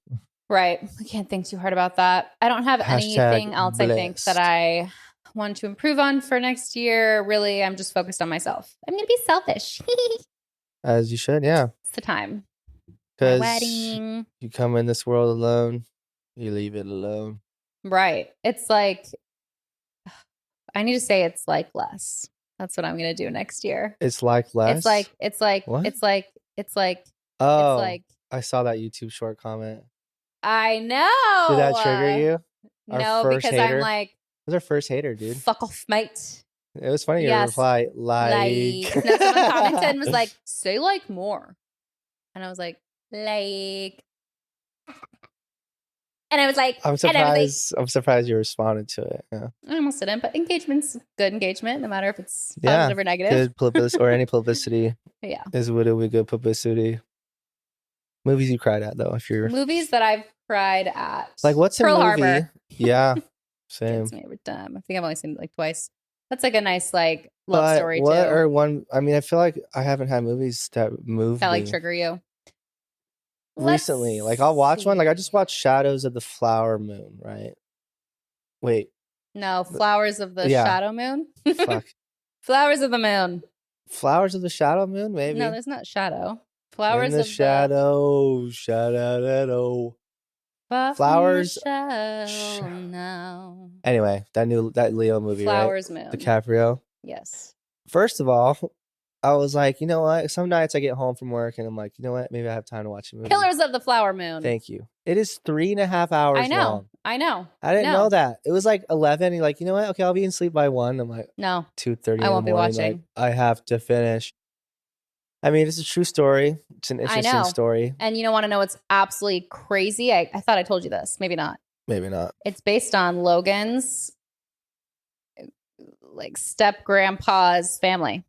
Speaker 1: Right. I can't think too hard about that. I don't have anything else, blessed. I think, that I want to improve on for next year. Really, I'm just focused on myself. I'm going to be selfish.
Speaker 2: As you should, yeah.
Speaker 1: It's the time.
Speaker 2: Because you come in this world alone, you leave it alone.
Speaker 1: Right. It's like, I need to say it's like less. That's what I'm going to do next year.
Speaker 2: It's like less?
Speaker 1: It's like, what? It's like,
Speaker 2: oh, it's like, I saw that YouTube short comment.
Speaker 1: I know.
Speaker 2: Did that trigger you?
Speaker 1: No, because hater? I'm like,
Speaker 2: it was our first hater, dude.
Speaker 1: Fuck off, mate.
Speaker 2: It was funny. Your reply, like.
Speaker 1: No, someone commented and was like, say like more. And I was like. And I was like,
Speaker 2: I'm surprised you responded to it. Yeah.
Speaker 1: I almost didn't, but engagement's good engagement, no matter if it's positive or negative.
Speaker 2: Good publicity or any publicity.
Speaker 1: Yeah.
Speaker 2: Is would be good publicity. Movies you cried at, though, if you're
Speaker 1: movies that I've cried at.
Speaker 2: Like, what's
Speaker 1: Pearl
Speaker 2: a movie?
Speaker 1: Harbor.
Speaker 2: Yeah, same.
Speaker 1: It's me every time. I think I've only seen it like twice. That's like a nice like love story too.
Speaker 2: Or one? I mean, I feel like I haven't had movies that move
Speaker 1: that like trigger you.
Speaker 2: Recently, like I'll watch one. Like I just watched Shadows of the Flower Moon. Right? Wait.
Speaker 1: No, Flowers of the Shadow Moon.
Speaker 2: Fuck.
Speaker 1: Flowers of the Moon.
Speaker 2: Flowers of the Shadow Moon, maybe.
Speaker 1: No, there's not shadow. Flowers
Speaker 2: in the
Speaker 1: of
Speaker 2: shadow, shadow. Flowers.
Speaker 1: Now.
Speaker 2: Anyway, that Leo movie,
Speaker 1: Flowers
Speaker 2: right?
Speaker 1: Moon.
Speaker 2: DiCaprio.
Speaker 1: Yes.
Speaker 2: First of all, I was like, you know what? Some nights I get home from work and I'm like, you know what? Maybe I have time to watch a movie.
Speaker 1: Killers of the Flower Moon.
Speaker 2: Thank you. It is 3.5 hours long.
Speaker 1: I know.
Speaker 2: I didn't know that. It was like 11. You're like, you know what? Okay, I'll be in sleep by 1. I'm like,
Speaker 1: no.
Speaker 2: 2:30.
Speaker 1: I won't be watching.
Speaker 2: Like, I have to finish. I mean, it's a true story. It's an interesting story.
Speaker 1: And you don't want to know what's absolutely crazy? I thought I told you this. Maybe not.
Speaker 2: Maybe not.
Speaker 1: It's based on Logan's like step grandpa's family.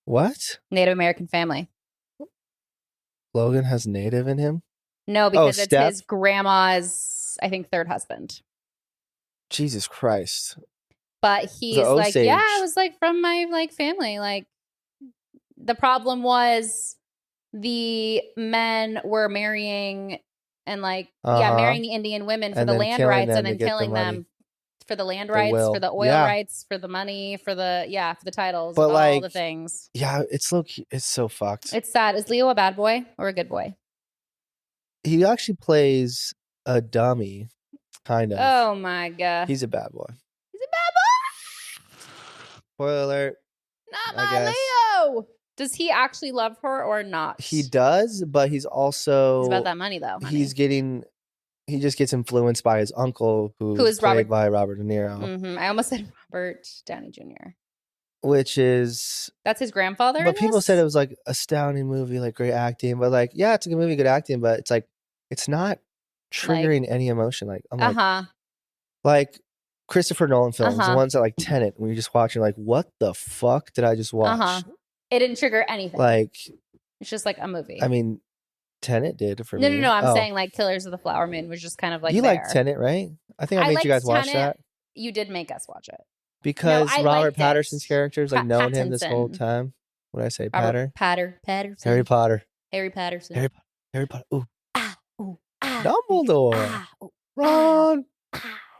Speaker 2: What?
Speaker 1: Native American family.
Speaker 2: Logan has Native in him?
Speaker 1: No, because it's his grandma's, I think, third husband.
Speaker 2: Jesus Christ.
Speaker 1: But he's like, yeah, I was like from my like family. Like the problem was the men were marrying and like, marrying the Indian women for the land rights and then killing them for the land rights, for the oil rights, for the money, for the titles, but like, all the things.
Speaker 2: Yeah, it's it's so fucked.
Speaker 1: It's sad. Is Leo a bad boy or a good boy?
Speaker 2: He actually plays a dummy, kind of.
Speaker 1: Oh my God.
Speaker 2: He's a bad boy.
Speaker 1: He's a bad boy.
Speaker 2: Spoiler alert.
Speaker 1: Not my Leo. Does he actually love her or not?
Speaker 2: He does, but he's also...
Speaker 1: It's about that money, though.
Speaker 2: Honey. He just gets influenced by his uncle, who is played by Robert De Niro.
Speaker 1: Mm-hmm. I almost said Robert Downey Jr.
Speaker 2: Which is...
Speaker 1: That's his grandfather.
Speaker 2: But people said it was like astounding movie, like great acting. But like, yeah, it's a good movie, good acting. But it's like, it's not triggering any emotion. Like, I'm like Christopher Nolan films, the ones that like Tenet, when you just watch, you're like, what the fuck did I just watch?
Speaker 1: It didn't trigger anything.
Speaker 2: Like,
Speaker 1: it's just like a movie.
Speaker 2: I mean, Tenet did for me.
Speaker 1: No. I'm saying like Killers of the Flower Moon was just kind of like
Speaker 2: you like Tenet, right? I think I made you guys watch that.
Speaker 1: You did make us watch it
Speaker 2: because Robert Patterson's character's like known him this whole time. What did I say? Patterson. Harry Potter.
Speaker 1: Harry Patterson.
Speaker 2: Harry Potter. Ooh.
Speaker 1: Ooh.
Speaker 2: Dumbledore. Ron.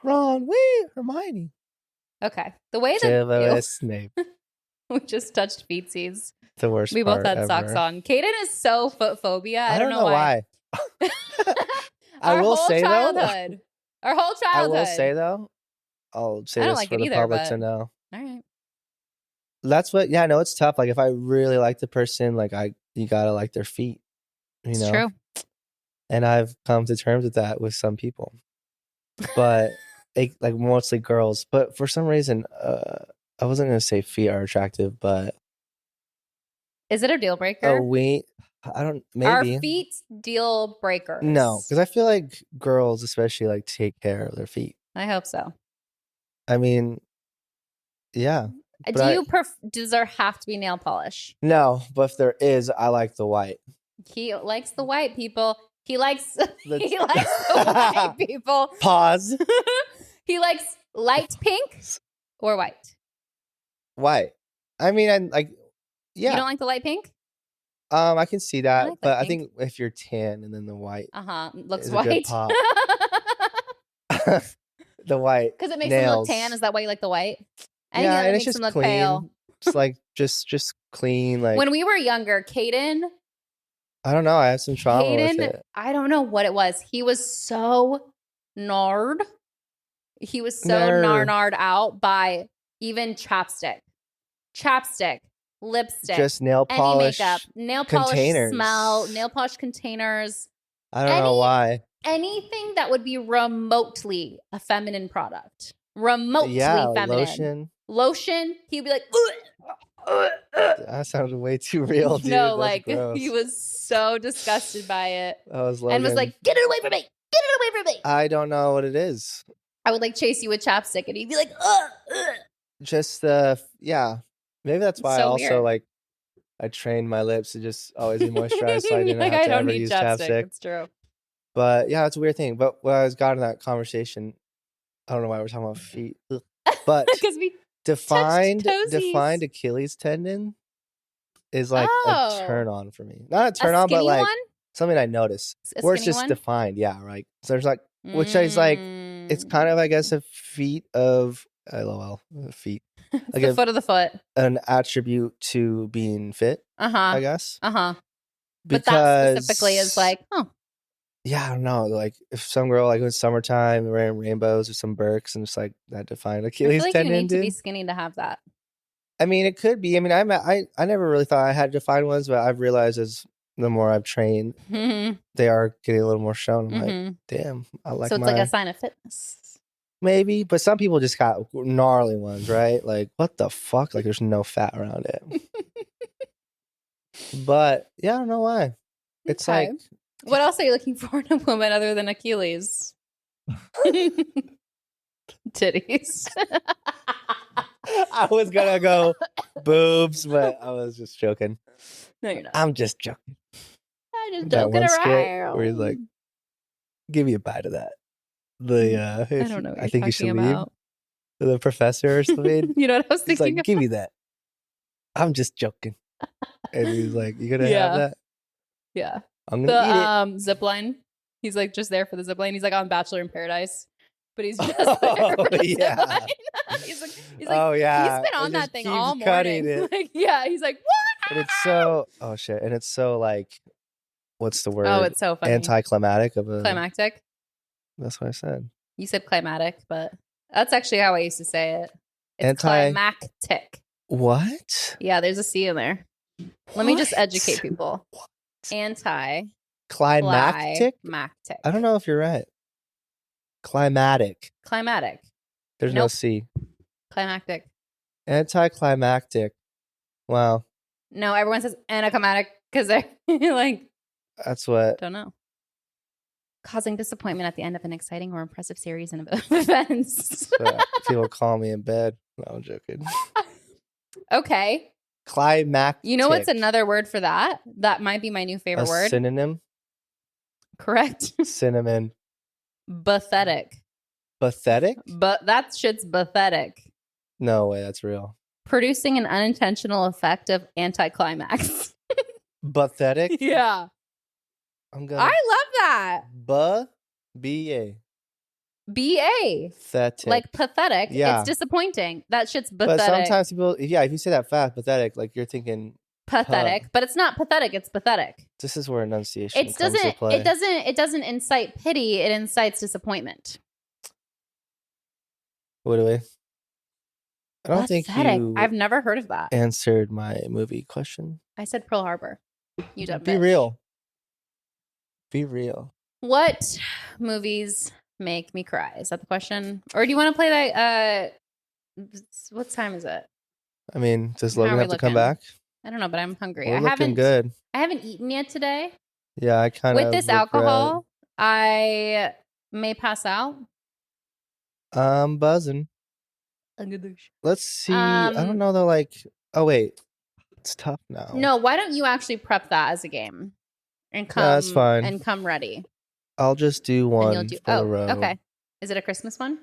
Speaker 2: Hermione.
Speaker 1: Okay. The way that
Speaker 2: Severus Snape.
Speaker 1: We just touched feetsies.
Speaker 2: The worst.
Speaker 1: We both had socks on. Kaden is so foot phobia. I don't know why.
Speaker 2: I will say though.
Speaker 1: Our whole childhood.
Speaker 2: I will say though. I'll say this for the public to know.
Speaker 1: All right.
Speaker 2: That's what. Yeah, no, it's tough. Like if I really like the person, like you gotta like their feet. You know.
Speaker 1: True.
Speaker 2: And I've come to terms with that with some people, but like mostly girls. But for some reason, I wasn't gonna say feet are attractive, but
Speaker 1: is it a deal breaker?
Speaker 2: I don't. Maybe
Speaker 1: are feet deal breakers?
Speaker 2: No, because I feel like girls, especially, like take care of their feet.
Speaker 1: I hope so.
Speaker 2: I mean, yeah.
Speaker 1: Does there have to be nail polish?
Speaker 2: No, but if there is, I like the white.
Speaker 1: He likes the white people. He likes the white people.
Speaker 2: Pause.
Speaker 1: He likes light pink or white.
Speaker 2: White. I mean, yeah.
Speaker 1: You don't like the light pink?
Speaker 2: I can see that, but I think if you're tan and then the white,
Speaker 1: looks white.
Speaker 2: The white
Speaker 1: because it makes them look tan. Is that why you like the white?
Speaker 2: Yeah, and it's just clean. Pale. It's like just clean. Like
Speaker 1: when we were younger, Kaden.
Speaker 2: I don't know. I have some trauma with it.
Speaker 1: I don't know what it was. He was so nard. He was so narnard out by even chapstick, lipstick,
Speaker 2: just nail polish,
Speaker 1: any makeup, nail polish
Speaker 2: containers.
Speaker 1: Smell, nail polish containers.
Speaker 2: I don't know why.
Speaker 1: Anything that would be remotely a feminine product. Remotely feminine. Lotion. He'd be like,
Speaker 2: that sounded way too real, dude.
Speaker 1: No, like he was so disgusted by it.
Speaker 2: I was
Speaker 1: and was like, get it away from me. Get it away from me.
Speaker 2: I don't know what it is.
Speaker 1: I would like chase you with chapstick and he'd be like,
Speaker 2: just maybe that's why I also like I trained my lips to just always be moisturized so I didn't have to ever use chapstick.
Speaker 1: It's true.
Speaker 2: But yeah, it's a weird thing. But when I got in that conversation, I don't know why we're talking about feet. But
Speaker 1: because we
Speaker 2: defined Achilles tendon is like a turn on for me. Not a turn on, but like something I notice. Where it's just defined. Yeah, right. So there's like which is like it's kind of I guess a feat of LOL feet.
Speaker 1: It's like the foot of the foot.
Speaker 2: An attribute to being fit, I guess.
Speaker 1: But that specifically is like,
Speaker 2: yeah, I don't know. Like if some girl like in summertime wearing rainbows or some Birks and just like that defined Achilles
Speaker 1: I feel like
Speaker 2: tendon.
Speaker 1: You need to be skinny to have that.
Speaker 2: I mean, it could be. I mean, I never really thought I had defined ones, but I've realized as the more I've trained, they are getting a little more shown. I'm like, damn, I like.
Speaker 1: So it's like a sign of fitness.
Speaker 2: Maybe, but some people just got gnarly ones, right? Like, what the fuck? Like, there's no fat around it. But yeah, I don't know why. It's like,
Speaker 1: what else are you looking for in a woman other than Achilles? Titties.
Speaker 2: I was gonna go boobs, but I was just joking.
Speaker 1: No, you're not.
Speaker 2: I'm just joking.
Speaker 1: I'm just joking around.
Speaker 2: Where he's like, give me a bite of that. I
Speaker 1: don't know.
Speaker 2: I think you should
Speaker 1: about.
Speaker 2: leave. The professor or something.
Speaker 1: You know what I was thinking?
Speaker 2: He's like, give me that. I'm just joking. And he's like, you gonna have that?
Speaker 1: Yeah.
Speaker 2: I'm gonna eat it.
Speaker 1: Zip line. He's like just there for the zip line. He's like on Bachelor in Paradise. But he's just there for the zip line. he's like,
Speaker 2: oh yeah.
Speaker 1: He's been on that thing all morning. Like, yeah, he's like, what?
Speaker 2: And it's so shit. And it's so like, what's the word?
Speaker 1: Oh, it's so funny.
Speaker 2: Anticlimactic of a
Speaker 1: climactic.
Speaker 2: That's what I said.
Speaker 1: You said climatic, but that's actually how I used to say it. It's climactic.
Speaker 2: What?
Speaker 1: Yeah, there's a C in there. Let me just educate people.
Speaker 2: What?
Speaker 1: Climactic.
Speaker 2: I don't know if you're right. Climatic. There's no C.
Speaker 1: Climactic.
Speaker 2: Anticlimactic. Wow.
Speaker 1: No, everyone says anticlimactic because they're like.
Speaker 2: That's what.
Speaker 1: Don't know. Causing disappointment at the end of an exciting or impressive series of events.
Speaker 2: People call me in bed. No, I'm joking.
Speaker 1: Okay.
Speaker 2: Climactic.
Speaker 1: You know what's another word for that? That might be my new favorite word.
Speaker 2: Synonym?
Speaker 1: Correct.
Speaker 2: Cinnamon.
Speaker 1: Pathetic.
Speaker 2: Pathetic?
Speaker 1: But that shit's pathetic.
Speaker 2: No way, that's real.
Speaker 1: Producing an unintentional effect of anticlimax.
Speaker 2: Pathetic?
Speaker 1: Yeah.
Speaker 2: I
Speaker 1: love that.
Speaker 2: B-A.
Speaker 1: B-A.
Speaker 2: Pathetic.
Speaker 1: Like pathetic.
Speaker 2: Yeah.
Speaker 1: It's disappointing. That shit's pathetic.
Speaker 2: But sometimes people, if you say that fast, pathetic, like you're thinking
Speaker 1: pathetic, but it's not pathetic. It's pathetic.
Speaker 2: This is where enunciation comes to play.
Speaker 1: It doesn't incite pity. It incites disappointment.
Speaker 2: What do we? I don't think you.
Speaker 1: I've never heard of that.
Speaker 2: Answered my movie question.
Speaker 1: I said Pearl Harbor. You dumb
Speaker 2: Be
Speaker 1: bitch.
Speaker 2: real. Be real.
Speaker 1: What movies make me cry? Is that the question? Or do you want to play that? What time is it?
Speaker 2: I mean, does Logan have to come back?
Speaker 1: I don't know, but I'm hungry.
Speaker 2: We're looking good.
Speaker 1: I haven't eaten yet today.
Speaker 2: Yeah, I kind of.
Speaker 1: With this alcohol, I may pass out.
Speaker 2: I'm buzzing. Let's see. I don't know though. Like, oh wait, it's tough now.
Speaker 1: No, why don't you actually prep that as a game and come?
Speaker 2: That's fine.
Speaker 1: And come ready.
Speaker 2: I'll just do one for the road.
Speaker 1: Okay. Is it a Christmas one?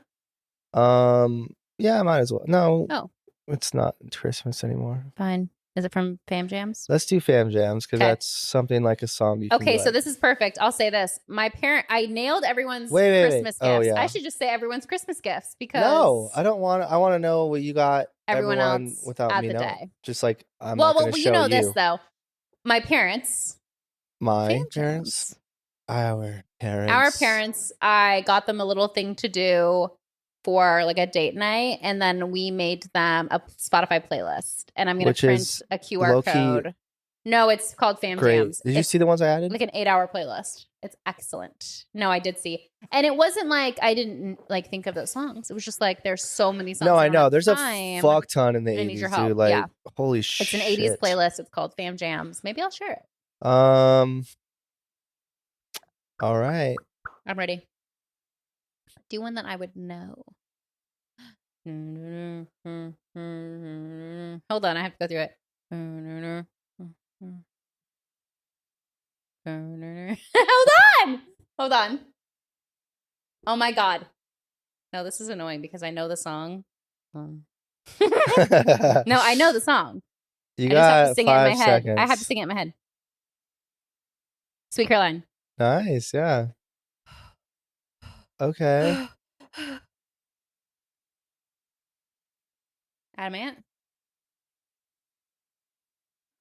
Speaker 2: Yeah, I might as well. No.
Speaker 1: Oh.
Speaker 2: It's not Christmas anymore.
Speaker 1: Fine. Is it from Fam Jams?
Speaker 2: Let's do Fam Jams because that's something like a song you can
Speaker 1: Okay, so this is perfect. I'll say this. I nailed everyone's
Speaker 2: Christmas
Speaker 1: gifts. Oh, yeah. I should just say everyone's Christmas gifts because
Speaker 2: no, I don't want to. I want to know what you got
Speaker 1: everyone else
Speaker 2: without
Speaker 1: at
Speaker 2: me
Speaker 1: the
Speaker 2: knowing.
Speaker 1: Day.
Speaker 2: Just like I'm not going to show
Speaker 1: you know this though. My parents.
Speaker 2: My parents. Our parents.
Speaker 1: I got them a little thing to do for like a date night, and then we made them a Spotify playlist, and I'm going to print a QR code. No, it's called Fam Jams.
Speaker 2: Did you see the ones I added?
Speaker 1: Like an 8-hour playlist. It's excellent. No, I did see. And it wasn't like I didn't like think of those songs. It was just like there's so many songs.
Speaker 2: No, I know. There's a fuck ton in the 80s, dude. Like, holy shit.
Speaker 1: It's an 80s playlist. It's called Fam Jams. Maybe I'll share it.
Speaker 2: All right.
Speaker 1: I'm ready. Do one that I would know. Hold on, I have to go through it. Hold on. Oh my god. No, this is annoying because I know the song. No, I know the song.
Speaker 2: You got
Speaker 1: I just have to sing
Speaker 2: 5
Speaker 1: it in my head.
Speaker 2: seconds.
Speaker 1: I have to sing it in my head. Sweet Caroline.
Speaker 2: Nice, yeah. Okay.
Speaker 1: Adamant?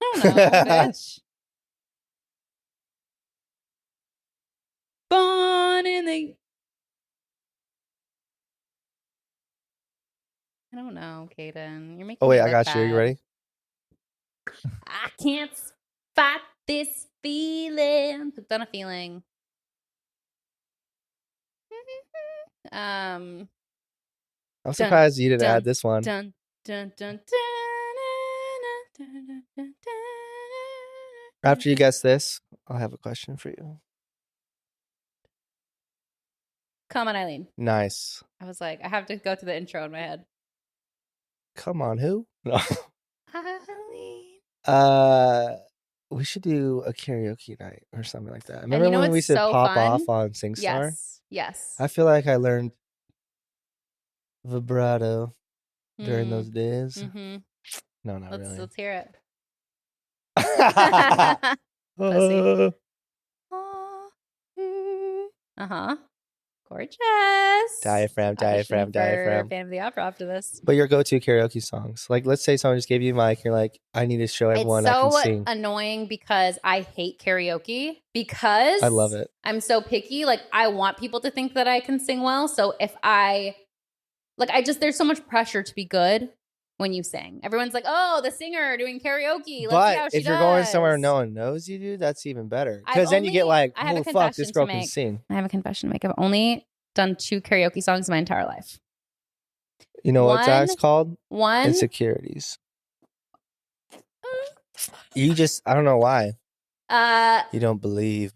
Speaker 1: I don't know, bitch. Born in the... I don't know, Caden. You're making
Speaker 2: Oh, wait,
Speaker 1: me
Speaker 2: I got
Speaker 1: bad.
Speaker 2: you. Are you ready?
Speaker 1: I can't fight this feeling. It's on a feeling.
Speaker 2: I'm surprised you didn't add this one.
Speaker 1: Dun, dun, dun, dun,
Speaker 2: After you guess this, I'll have a question for you.
Speaker 1: Come on, Eileen.
Speaker 2: Nice.
Speaker 1: I was like, I have to go to the intro in my head.
Speaker 2: Come on, who? No.
Speaker 1: Eileen.
Speaker 2: We should do a karaoke night or something like that.
Speaker 1: Remember
Speaker 2: when we said
Speaker 1: so
Speaker 2: pop
Speaker 1: fun?
Speaker 2: off on SingStar?
Speaker 1: Yes.
Speaker 2: I feel like I learned vibrato during those days.
Speaker 1: Mm-hmm.
Speaker 2: No, not really.
Speaker 1: Let's hear it. Uh-huh. Gorgeous.
Speaker 2: Diaphragm.
Speaker 1: Fan of the opera after this.
Speaker 2: But your go-to karaoke songs. Like, let's say someone just gave you a mic. You're like, I need to show everyone I can sing.
Speaker 1: It's so annoying because I hate karaoke because
Speaker 2: I love it.
Speaker 1: I'm so picky. Like, I want people to think that I can sing well. So if there's so much pressure to be good when you sing. Everyone's like, oh, the singer doing karaoke. Let's see how she
Speaker 2: if you're going somewhere no one knows you, dude, that's even better. Because then you get like, oh, fuck, this girl can sing.
Speaker 1: I have a confession to make. I've only done 2 karaoke songs in my entire life.
Speaker 2: You know what that's called?
Speaker 1: One.
Speaker 2: Insecurities. You just, I don't know why. You don't believe.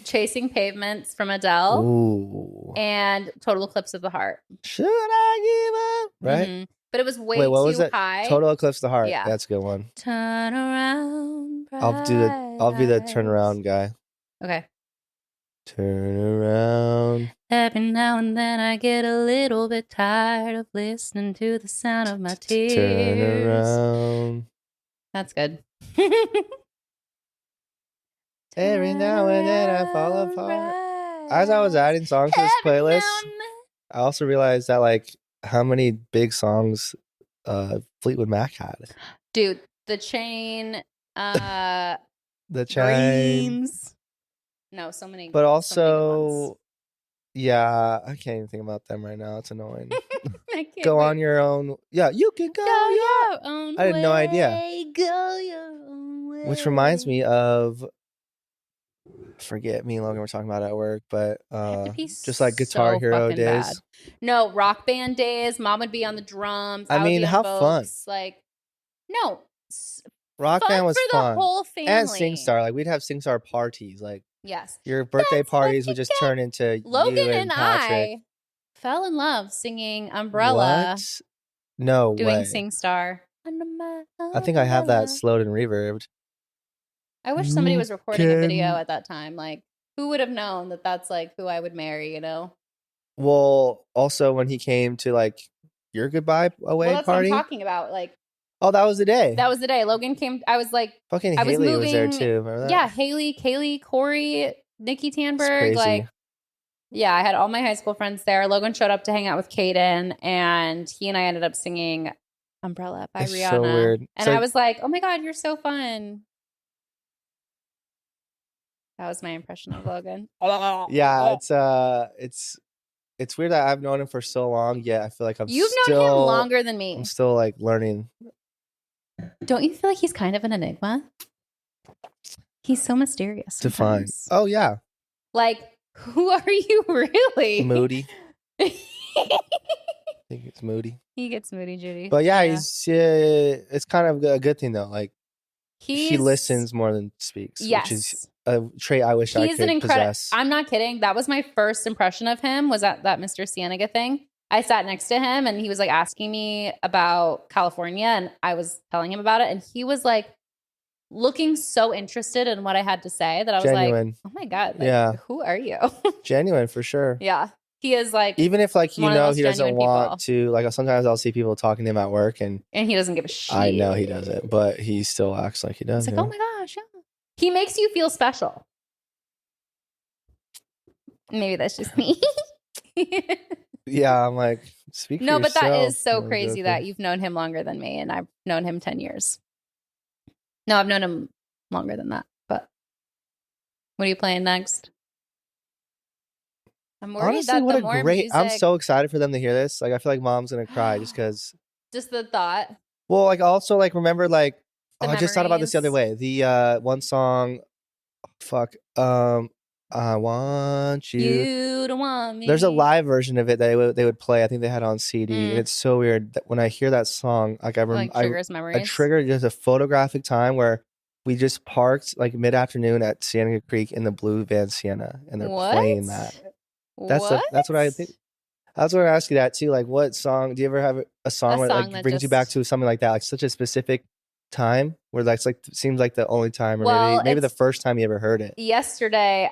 Speaker 1: Chasing Pavements from Adele.
Speaker 2: Ooh.
Speaker 1: And Total Eclipse of the Heart.
Speaker 2: Should I give up? Right?
Speaker 1: Mm-hmm. But it was way too high.
Speaker 2: Total Eclipse of the Heart.
Speaker 1: Yeah.
Speaker 2: That's a good one.
Speaker 1: Turn around.
Speaker 2: I'll be the turnaround guy.
Speaker 1: Okay.
Speaker 2: Turn around.
Speaker 1: Every now and then I get a little bit tired of listening to the sound of my tears.
Speaker 2: Turn around.
Speaker 1: That's good.
Speaker 2: Every now and then I fall apart. As I was adding songs to this playlist, I also realized that like how many big songs Fleetwood Mac had.
Speaker 1: Dude, The Chain,
Speaker 2: The Chain.
Speaker 1: Dreams. No, so many.
Speaker 2: But also, yeah, I can't even think about them right now. It's annoying. Go on your own. Yeah, you can go your own way. I had no idea.
Speaker 1: Go your own way.
Speaker 2: Which reminds me of, forget me and Logan were talking about it at work, but just like Guitar Hero days.
Speaker 1: Bad. No, Rock Band days. Mom would be on the drums.
Speaker 2: I mean, how fun.
Speaker 1: Like, no.
Speaker 2: Rock Band was
Speaker 1: for
Speaker 2: fun.
Speaker 1: The whole family.
Speaker 2: And SingStar. Like, we'd have SingStar parties. Like,
Speaker 1: yes.
Speaker 2: Your birthday parties would just turn into
Speaker 1: Logan
Speaker 2: you and Patrick.
Speaker 1: I fell in love singing Umbrella.
Speaker 2: What? No
Speaker 1: doing
Speaker 2: way.
Speaker 1: SingStar.
Speaker 2: I think I have that slowed and reverbed.
Speaker 1: I wish somebody was recording a video at that time. Like, who would have known that that's like who I would marry, you know?
Speaker 2: Well, also when he came to like your goodbye away
Speaker 1: that's
Speaker 2: party.
Speaker 1: What I'm talking about. Like,
Speaker 2: oh, that was the day.
Speaker 1: That was the day. Logan came. I was like,
Speaker 2: fucking Haley was there too. Remember that?
Speaker 1: Yeah, Haley, Kaylee, Corey, Nikki Tanberg. Like, yeah, I had all my high school friends there. Logan showed up to hang out with Caden, and he and I ended up singing Umbrella by Rihanna.
Speaker 2: So weird.
Speaker 1: And I was like, oh my God, you're so fun. That was my impression of Logan.
Speaker 2: Yeah, it's weird that I've known him for so long, yet I feel like
Speaker 1: You've known him longer than me.
Speaker 2: I'm still like learning.
Speaker 1: Don't you feel like he's kind of an enigma? He's so mysterious.
Speaker 2: Define. Oh yeah.
Speaker 1: Like, who are you really?
Speaker 2: Moody. I think it's Moody.
Speaker 1: He gets moody, Judy.
Speaker 2: But yeah, he's it's kind of a good thing though. Like he listens more than speaks, which is a trait I wish I could possess.
Speaker 1: I'm not kidding. That was my first impression of him, was at that Mr. Cienega thing. I sat next to him and he was like asking me about California, and I was telling him about it, and he was like looking so interested in what I had to say that I was
Speaker 2: genuine.
Speaker 1: Like, oh my God, like, who are you?
Speaker 2: Genuine for sure.
Speaker 1: Yeah. He is like,
Speaker 2: even if like, you know, he doesn't want to, like sometimes I'll see people talking to him at work and
Speaker 1: he doesn't give a shit.
Speaker 2: I know he doesn't, but he still acts like he does.
Speaker 1: It's like, oh my gosh, yeah. He makes you feel special. Maybe that's just me.
Speaker 2: Yeah, I'm like, speak for
Speaker 1: No, but that
Speaker 2: yourself.
Speaker 1: is so
Speaker 2: No,
Speaker 1: crazy that you've known him longer than me, and I've known him 10 years. No, I've known him longer than that. But what are you playing next? I'm worried
Speaker 2: honestly,
Speaker 1: that
Speaker 2: what
Speaker 1: the
Speaker 2: a
Speaker 1: more
Speaker 2: great.
Speaker 1: music,
Speaker 2: I'm so excited for them to hear this. Like, I feel like mom's gonna cry just because.
Speaker 1: just the thought,
Speaker 2: Well, like also like remember like
Speaker 1: the
Speaker 2: I just thought about this the other
Speaker 1: memories.
Speaker 2: way. The one song, fuck, I want you.
Speaker 1: You don't want me.
Speaker 2: There's a live version of it that they would play. I think they had on CD, and it's so weird that when I hear that song, like
Speaker 1: triggers
Speaker 2: I
Speaker 1: memories.
Speaker 2: triggered just a photographic time where we just parked like mid afternoon at Cienega Creek in the blue Van Siena, and they're playing that. That's what I think. I was going to ask you that too. Like, what song do you ever have a song where like
Speaker 1: that
Speaker 2: brings you back to something like that, like such a specific time where that's like seems like the only time, or maybe the first time you ever heard it?
Speaker 1: Yesterday,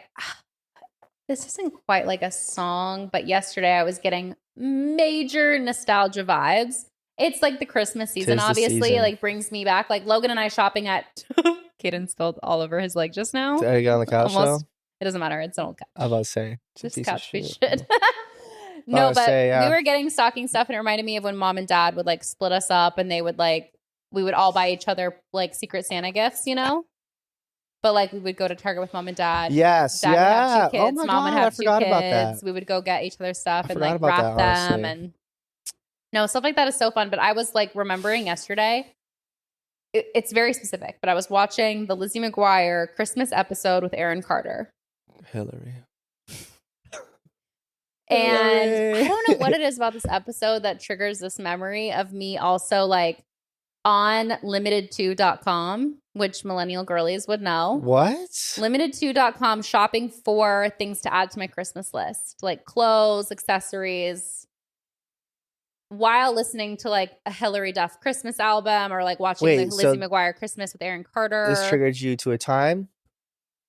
Speaker 1: this isn't quite like a song, but yesterday I was getting major nostalgia vibes. It's like the Christmas season, obviously, like brings me back. Like Logan and I shopping at Caden spilled all over his leg just now.
Speaker 2: Are you on the couch though?
Speaker 1: It doesn't matter. It's an old couch.
Speaker 2: I was about to say
Speaker 1: this couch we should. No, but we were getting stocking stuff, and it reminded me of when mom and dad would like split us up, and they would like we would all buy each other like Secret Santa gifts, you know. But like we would go to Target with mom and dad.
Speaker 2: Yes,
Speaker 1: dad would have 2 kids.
Speaker 2: Oh my
Speaker 1: mom
Speaker 2: God,
Speaker 1: would have
Speaker 2: I
Speaker 1: 2
Speaker 2: forgot
Speaker 1: kids.
Speaker 2: About that.
Speaker 1: We would go get each other stuff and like
Speaker 2: that,
Speaker 1: wrap them, and no, stuff like that is so fun. But I was like remembering yesterday. It's very specific, but I was watching the Lizzie McGuire Christmas episode with Aaron Carter.
Speaker 2: Hillary.
Speaker 1: And I don't know what it is about this episode that triggers this memory of me also like on limited2.com, which millennial girlies would know.
Speaker 2: What?
Speaker 1: Limited2.com shopping for things to add to my Christmas list, like clothes, accessories, while listening to like a Hilary Duff Christmas album or like watching the Lizzie McGuire Christmas with Aaron Carter.
Speaker 2: This triggered you to a time?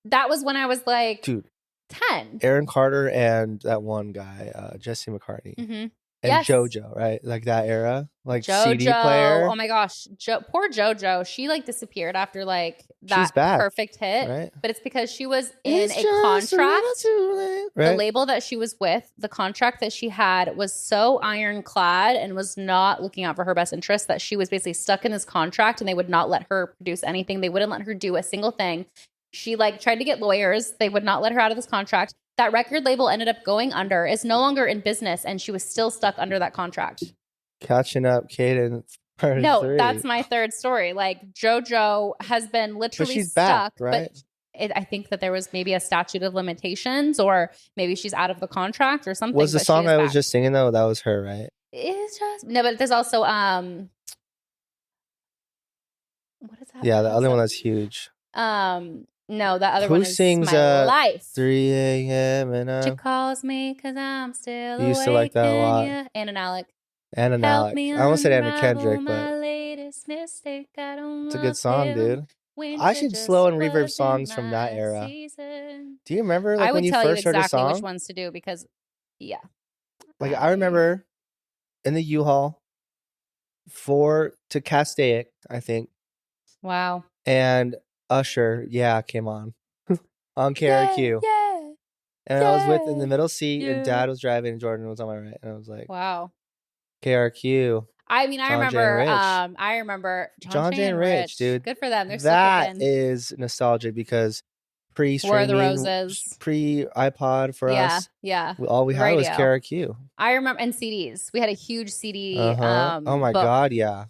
Speaker 1: That was when I was like, dude, 10.
Speaker 2: Aaron Carter and that one guy, Jesse McCartney.
Speaker 1: Mm-hmm.
Speaker 2: And JoJo, right? Like that era, like JoJo, CD
Speaker 1: player. Oh my gosh, poor JoJo. She like disappeared after like that perfect hit,
Speaker 2: right?
Speaker 1: But it's because she was in a contract. Right? The label that she was with, the contract that she had was so ironclad and was not looking out for her best interest that she was basically stuck in this contract, and they would not let her produce anything. They wouldn't let her do a single thing. She like tried to get lawyers. They would not let her out of this contract. That record label ended up going under, is no longer in business, and she was still stuck under that contract.
Speaker 2: Catching up, Caden.
Speaker 1: No, that's my third story. Like JoJo has been literally
Speaker 2: she's
Speaker 1: stuck,
Speaker 2: back, right?
Speaker 1: But I think that there was maybe a statute of limitations, or maybe she's out of the contract or something.
Speaker 2: Was the song I was just singing though? That was her, right?
Speaker 1: It's just no, but there's also what is that?
Speaker 2: Yeah, the other one that's huge.
Speaker 1: No, that other one is
Speaker 2: sings,
Speaker 1: My Life.
Speaker 2: 3 a.m. and
Speaker 1: She calls me because I'm still
Speaker 2: awake. Used to like that a lot.
Speaker 1: Anna and Alec.
Speaker 2: Anna and Alec. I almost said Anna Kendrick, but it's a good song, dude. I should slow and reverb songs from that era. Do you remember like when you first heard a song? I would tell you exactly
Speaker 1: which ones to do because, yeah.
Speaker 2: Like I remember in the U-Haul to Castaic, I think.
Speaker 1: Wow.
Speaker 2: And Usher, came on KRQ.
Speaker 1: Yeah.
Speaker 2: And I was with in the middle seat, and Dad was driving, and Jordan was on my right, and I was like,
Speaker 1: "Wow,
Speaker 2: KRQ."
Speaker 1: I mean, I remember John Jay and Rich,
Speaker 2: dude.
Speaker 1: Good for them. They're
Speaker 2: that is nostalgic because pre-streaming,
Speaker 1: War of the Roses,
Speaker 2: pre-iPod for us.
Speaker 1: Yeah,
Speaker 2: all we had was KRQ.
Speaker 1: I remember, and CDs. We had a huge CD.
Speaker 2: Oh my God, yeah.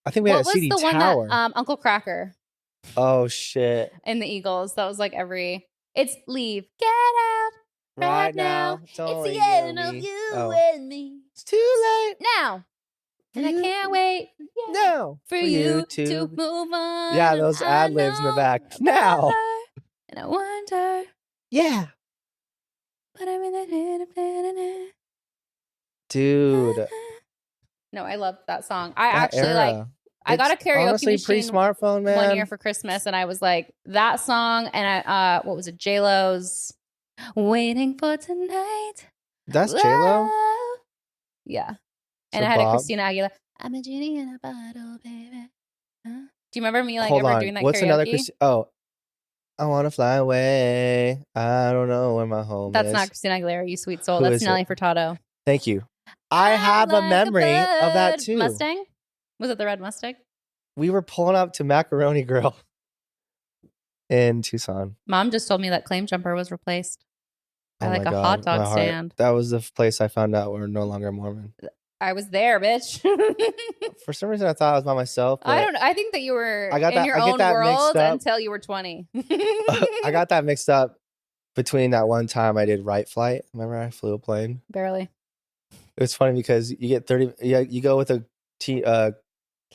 Speaker 2: I think we had a CD tower. What was the one
Speaker 1: that Uncle Cracker?
Speaker 2: Oh shit!
Speaker 1: And the Eagles. That was like it's leave, get out right now. It's the end of you and me.
Speaker 2: It's too late
Speaker 1: now, and I can't wait
Speaker 2: now
Speaker 1: for you to move on.
Speaker 2: Yeah, those ad libs in the back now.
Speaker 1: And I wonder,
Speaker 2: but I'm in that dude.
Speaker 1: No, I love that song. I actually like. I got a karaoke machine
Speaker 2: pre-smartphone, man.
Speaker 1: 1 year for Christmas, and I was like, that song, and what was it? J-Lo's "Waiting for Tonight."
Speaker 2: That's J-Lo?
Speaker 1: Yeah. And I had a Christina Aguilera. I'm a genie in a bottle, baby. Huh? Do you remember me like ever doing that
Speaker 2: What's
Speaker 1: karaoke?
Speaker 2: Another Oh, I want to fly away. I don't know where my home is.
Speaker 1: That's not Christina Aguilera, you sweet soul. That's Nelly Furtado.
Speaker 2: Thank you. I have a memory of that too.
Speaker 1: Mustang? Was it the red Mustang?
Speaker 2: We were pulling up to Macaroni Grill in Tucson.
Speaker 1: Mom just told me that Claim Jumper was replaced by like a hot dog stand.
Speaker 2: That was the place I found out we're no longer Mormon.
Speaker 1: I was there, bitch.
Speaker 2: For some reason, I thought I was by myself.
Speaker 1: I don't know. I think that you were in your own world until you were 20.
Speaker 2: I got that mixed up between that one time I did Right Flight. Remember I flew a plane?
Speaker 1: Barely.
Speaker 2: It was funny because you get 30. Yeah, you go with a
Speaker 1: can't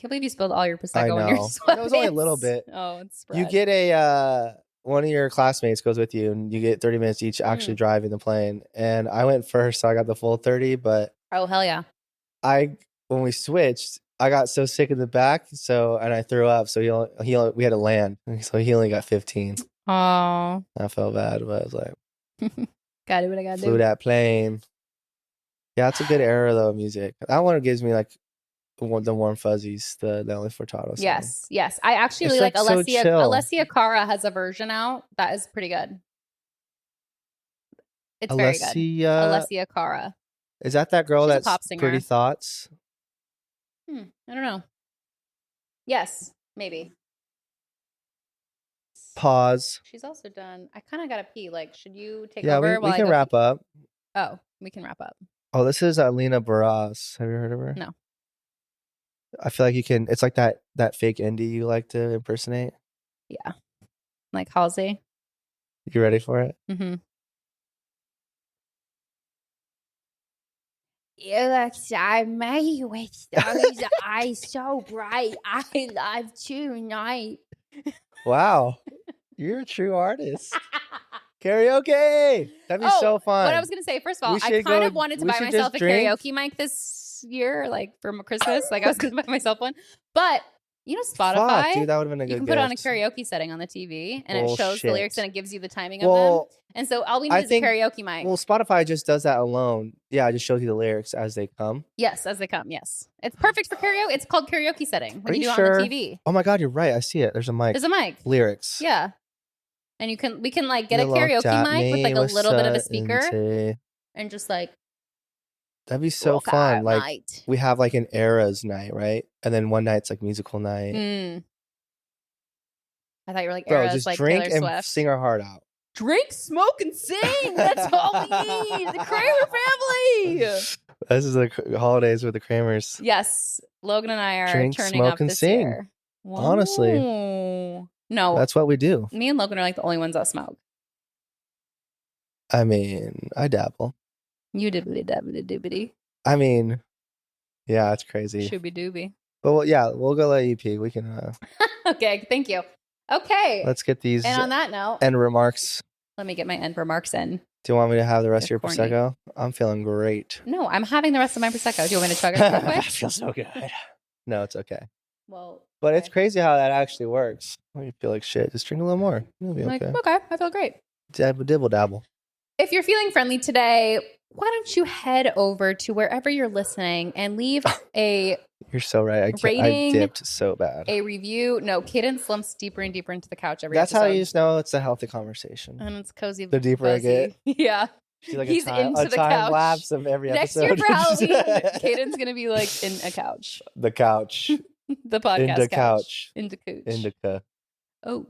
Speaker 1: believe you spilled all your Prosecco on your sweatpants.
Speaker 2: It was only a little bit.
Speaker 1: Oh, it's spread.
Speaker 2: You get a one of your classmates goes with you, and you get 30 minutes each actually driving the plane. And I went first, so I got the full 30. But
Speaker 1: oh hell yeah!
Speaker 2: When we switched, I got so sick in the back, and I threw up. So we had to land, so he only got 15.
Speaker 1: Oh,
Speaker 2: I felt bad, but I was like,
Speaker 1: gotta do what I gotta do.
Speaker 2: Flew that plane. Yeah, it's a good era though. Music. That one gives me like the warm fuzzies. The Nelly Furtado song.
Speaker 1: Yes. I actually really like Alessia. So Alessia Cara has a version out that is pretty good. It's very good. Alessia Cara.
Speaker 2: Is that girl that's Pretty Thoughts?
Speaker 1: I don't know. Yes, maybe.
Speaker 2: Pause.
Speaker 1: She's also done. I kind of gotta pee. Like, should you take
Speaker 2: over? Yeah, we can wrap up.
Speaker 1: Oh, we can wrap up.
Speaker 2: Oh, this is Lena Barras. Have you heard of her?
Speaker 1: No.
Speaker 2: I feel like you can. It's like that fake indie you like to impersonate.
Speaker 1: Yeah, like Halsey.
Speaker 2: You ready for it?
Speaker 1: Mm-hmm. You look so me with those eyes so bright. I love tonight.
Speaker 2: Wow, you're a true artist. Karaoke! That'd be so fun.
Speaker 1: What I was gonna say, first of all, I kind of wanted to buy myself a karaoke mic this year, like for Christmas. Like I was gonna buy myself one, but you know, Spotify,
Speaker 2: fuck, dude, that would have been a good.
Speaker 1: You can put on a karaoke setting on the TV, and it shows the lyrics and it gives you the timing of them. And so all we need is a karaoke mic.
Speaker 2: Well, Spotify just does that alone. Yeah, it just shows you the lyrics as they come.
Speaker 1: Yes, as they come. Yes, it's perfect for karaoke. It's called karaoke setting when you do it on the TV.
Speaker 2: Oh my god, you're right. I see it. There's a mic.
Speaker 1: There's a mic.
Speaker 2: Lyrics.
Speaker 1: Yeah. And we can like get a karaoke mic with like a little bit of a speaker and just like.
Speaker 2: That'd be so fun. Like we have like an eras night, right? And then one night's like musical night.
Speaker 1: I thought you were like eras,
Speaker 2: just
Speaker 1: like
Speaker 2: drink
Speaker 1: Taylor Swift.
Speaker 2: And sing our heart out.
Speaker 1: Drink, smoke, and sing. That's all we need. The Kramer family.
Speaker 2: This is the holidays with the Kramers.
Speaker 1: Yes, Logan and I are turning up this year.
Speaker 2: Honestly.
Speaker 1: No.
Speaker 2: That's what we do.
Speaker 1: Me and Logan are like the only ones that smoke.
Speaker 2: I mean, I dabble.
Speaker 1: You dibbity-dabbity-dibbity.
Speaker 2: I mean, yeah, it's crazy.
Speaker 1: Shooby dooby.
Speaker 2: But we'll go let EP. We can.
Speaker 1: Okay, thank you. Okay.
Speaker 2: Let's get these.
Speaker 1: And on that note.
Speaker 2: End remarks.
Speaker 1: Let me get my end remarks in.
Speaker 2: Do you want me to have the rest of your Prosecco? I'm feeling great.
Speaker 1: No, I'm having the rest of my Prosecco. Do you want me to chug it real quick?
Speaker 2: I feel so good. No, it's okay.
Speaker 1: Well.
Speaker 2: But it's crazy how that actually works. When you feel like shit, just drink a little more. You'll be okay.
Speaker 1: Okay, I feel great.
Speaker 2: Dibble dabble.
Speaker 1: If you're feeling friendly today, why don't you head over to wherever you're listening and leave a
Speaker 2: You're so right. I dipped so bad.
Speaker 1: A review. No, Caden slumps deeper and deeper into the couch every episode.
Speaker 2: That's how you just know it's a healthy conversation.
Speaker 1: And it's cozy.
Speaker 2: The deeper I get.
Speaker 1: Yeah.
Speaker 2: Like
Speaker 1: he's into the couch.
Speaker 2: Lapse of every
Speaker 1: Next
Speaker 2: episode.
Speaker 1: Next year for Halloween, Caden's going to be like in a couch.
Speaker 2: The couch.
Speaker 1: The podcast
Speaker 2: couch.
Speaker 1: Into couch.
Speaker 2: Indica.
Speaker 1: Oh.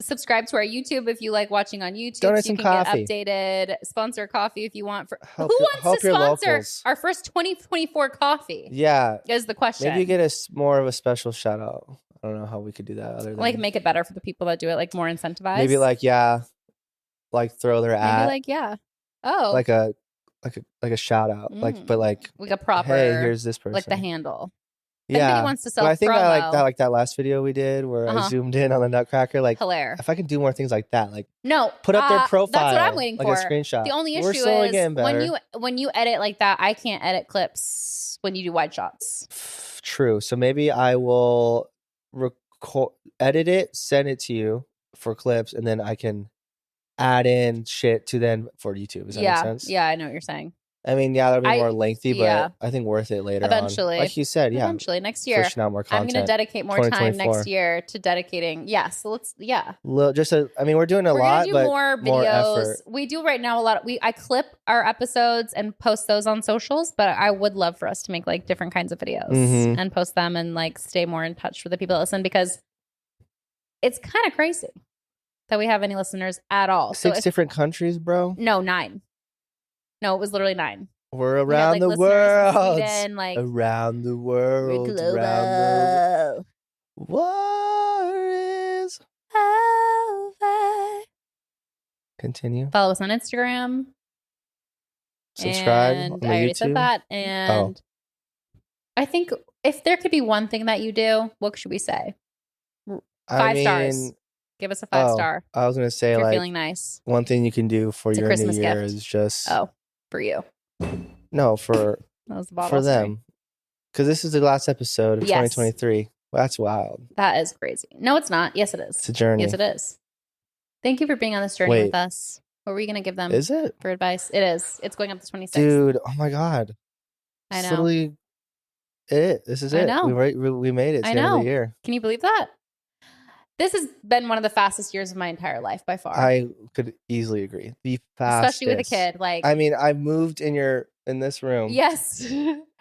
Speaker 1: Subscribe to our YouTube if you like watching on YouTube.
Speaker 2: Donate
Speaker 1: so you
Speaker 2: some
Speaker 1: can
Speaker 2: coffee.
Speaker 1: get updated. Sponsor coffee if you want. Who wants to sponsor our first 2024 coffee?
Speaker 2: Yeah.
Speaker 1: Is the question.
Speaker 2: Maybe you get more of a special shout out. I don't know how we could do that other than
Speaker 1: like make it better for the people that do it, like more incentivized.
Speaker 2: Maybe like throw their ad.
Speaker 1: Maybe like
Speaker 2: like a shout out. Like
Speaker 1: a proper
Speaker 2: hey, here's this person.
Speaker 1: Like the handle.
Speaker 2: Yeah,
Speaker 1: wants to sell.
Speaker 2: I think I like that last video we did where I zoomed in on the Nutcracker. Like,
Speaker 1: hilarious.
Speaker 2: If I can do more things like that, like
Speaker 1: put
Speaker 2: up their profile.
Speaker 1: That's what I'm waiting for.
Speaker 2: A screenshot.
Speaker 1: The only issue is when you edit like that, I can't edit clips when you do wide shots.
Speaker 2: True. So maybe I will edit it, send it to you for clips, and then I can add in shit to then for YouTube. Does that make sense?
Speaker 1: Yeah, I know what you're saying.
Speaker 2: I mean, yeah, that'll be more lengthy, but I think worth it later
Speaker 1: eventually.
Speaker 2: on. Like you said, yeah.
Speaker 1: Eventually, next year.
Speaker 2: Pushing out more content.
Speaker 1: I'm going to dedicate more time next year to dedicating. Yeah, so let's,
Speaker 2: I mean, we're doing a lot, but
Speaker 1: more videos.
Speaker 2: More effort.
Speaker 1: We do right now a lot. I clip our episodes and post those on socials, but I would love for us to make like different kinds of videos and post them and like stay more in touch with the people that listen, because it's kind of crazy that we have any listeners at all.
Speaker 2: 6 different countries, bro?
Speaker 1: No, 9. No, it was literally 9.
Speaker 2: We're around the world.
Speaker 1: Sweden, like
Speaker 2: around the world.
Speaker 1: We're global.
Speaker 2: Around the war is over. Continue.
Speaker 1: Follow us on Instagram.
Speaker 2: Subscribe
Speaker 1: and
Speaker 2: on the
Speaker 1: I already
Speaker 2: YouTube.
Speaker 1: said that. And I think if there could be one thing that you do, what should we say? 5 stars. Give us a 5 star.
Speaker 2: I was gonna say,
Speaker 1: if you're
Speaker 2: like,
Speaker 1: feeling nice.
Speaker 2: One thing you can do for your
Speaker 1: Christmas
Speaker 2: New Year
Speaker 1: gift.
Speaker 2: is just
Speaker 1: for you.
Speaker 2: No, for
Speaker 1: that was the bottle,
Speaker 2: for them, because this is the last episode of 2023. Well, that's wild.
Speaker 1: That is crazy. No, it's not. Yes, it is.
Speaker 2: It's a journey.
Speaker 1: Yes, it is. Thank you for being on this journey with us. What were you gonna give them?
Speaker 2: Is it
Speaker 1: for advice? It is. It's going up to 26.
Speaker 2: Dude, oh my god!
Speaker 1: I know.
Speaker 2: It's literally it. This is it.
Speaker 1: I know.
Speaker 2: We made it. It's the end of the year.
Speaker 1: Can you believe that? This has been one of the fastest years of my entire life by far.
Speaker 2: I could easily agree. The fastest,
Speaker 1: especially with a kid. Like,
Speaker 2: I mean, I moved in this room.
Speaker 1: Yes,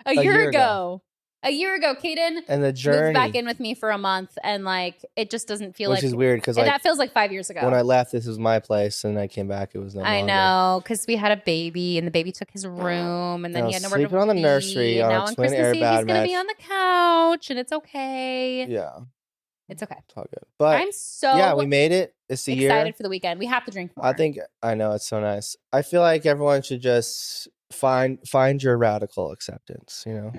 Speaker 1: a year ago. A year ago, Kaden
Speaker 2: and the journey
Speaker 1: moved back in with me for a month, and like it just doesn't feel
Speaker 2: which is weird because like,
Speaker 1: that feels like 5 years ago.
Speaker 2: When I left, this was my place, and I came back, it was no longer.
Speaker 1: I know, because we had a baby, and the baby took his room, and then he had nowhere to
Speaker 2: sleeping on the nursery.
Speaker 1: And
Speaker 2: on
Speaker 1: now on Christmas Eve, he's gonna be on the couch, and it's okay.
Speaker 2: Yeah,
Speaker 1: it's okay.
Speaker 2: It's all good. But
Speaker 1: I'm so
Speaker 2: we made it. It's the
Speaker 1: excited
Speaker 2: year.
Speaker 1: for the weekend. We have to drink more.
Speaker 2: I know it's so nice. I feel like everyone should just find your radical acceptance. You know.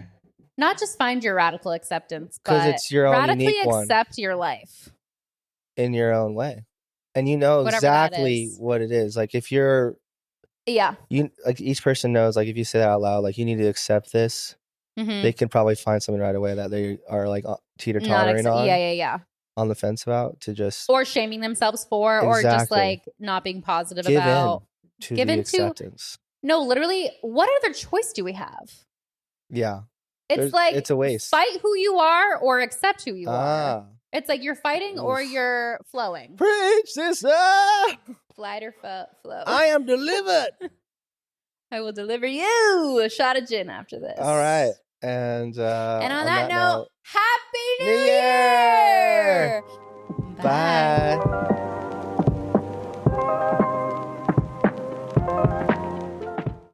Speaker 1: Not just find your radical acceptance, but
Speaker 2: it's your own
Speaker 1: radically
Speaker 2: unique
Speaker 1: accept your life
Speaker 2: in your own way, and you know exactly what it is. Like if you're, you like each person knows. Like if you say that out loud, like you need to accept this. They can probably find something right away that they are like teeter-tottering on.
Speaker 1: Yeah.
Speaker 2: On the fence about to just
Speaker 1: or shaming themselves for, or just like not being positive about.
Speaker 2: Give in to acceptance.
Speaker 1: No, literally, what other choice do we have?
Speaker 2: Yeah.
Speaker 1: It's
Speaker 2: a waste.
Speaker 1: Fight who you are or accept who you are. It's like you're fighting or you're flowing.
Speaker 2: Preach, sister.
Speaker 1: Flight or flow.
Speaker 2: I am delivered.
Speaker 1: I will deliver you a shot of gin after this.
Speaker 2: All right. And
Speaker 1: on that note, Happy New
Speaker 2: Year!
Speaker 1: Bye.
Speaker 2: Bye.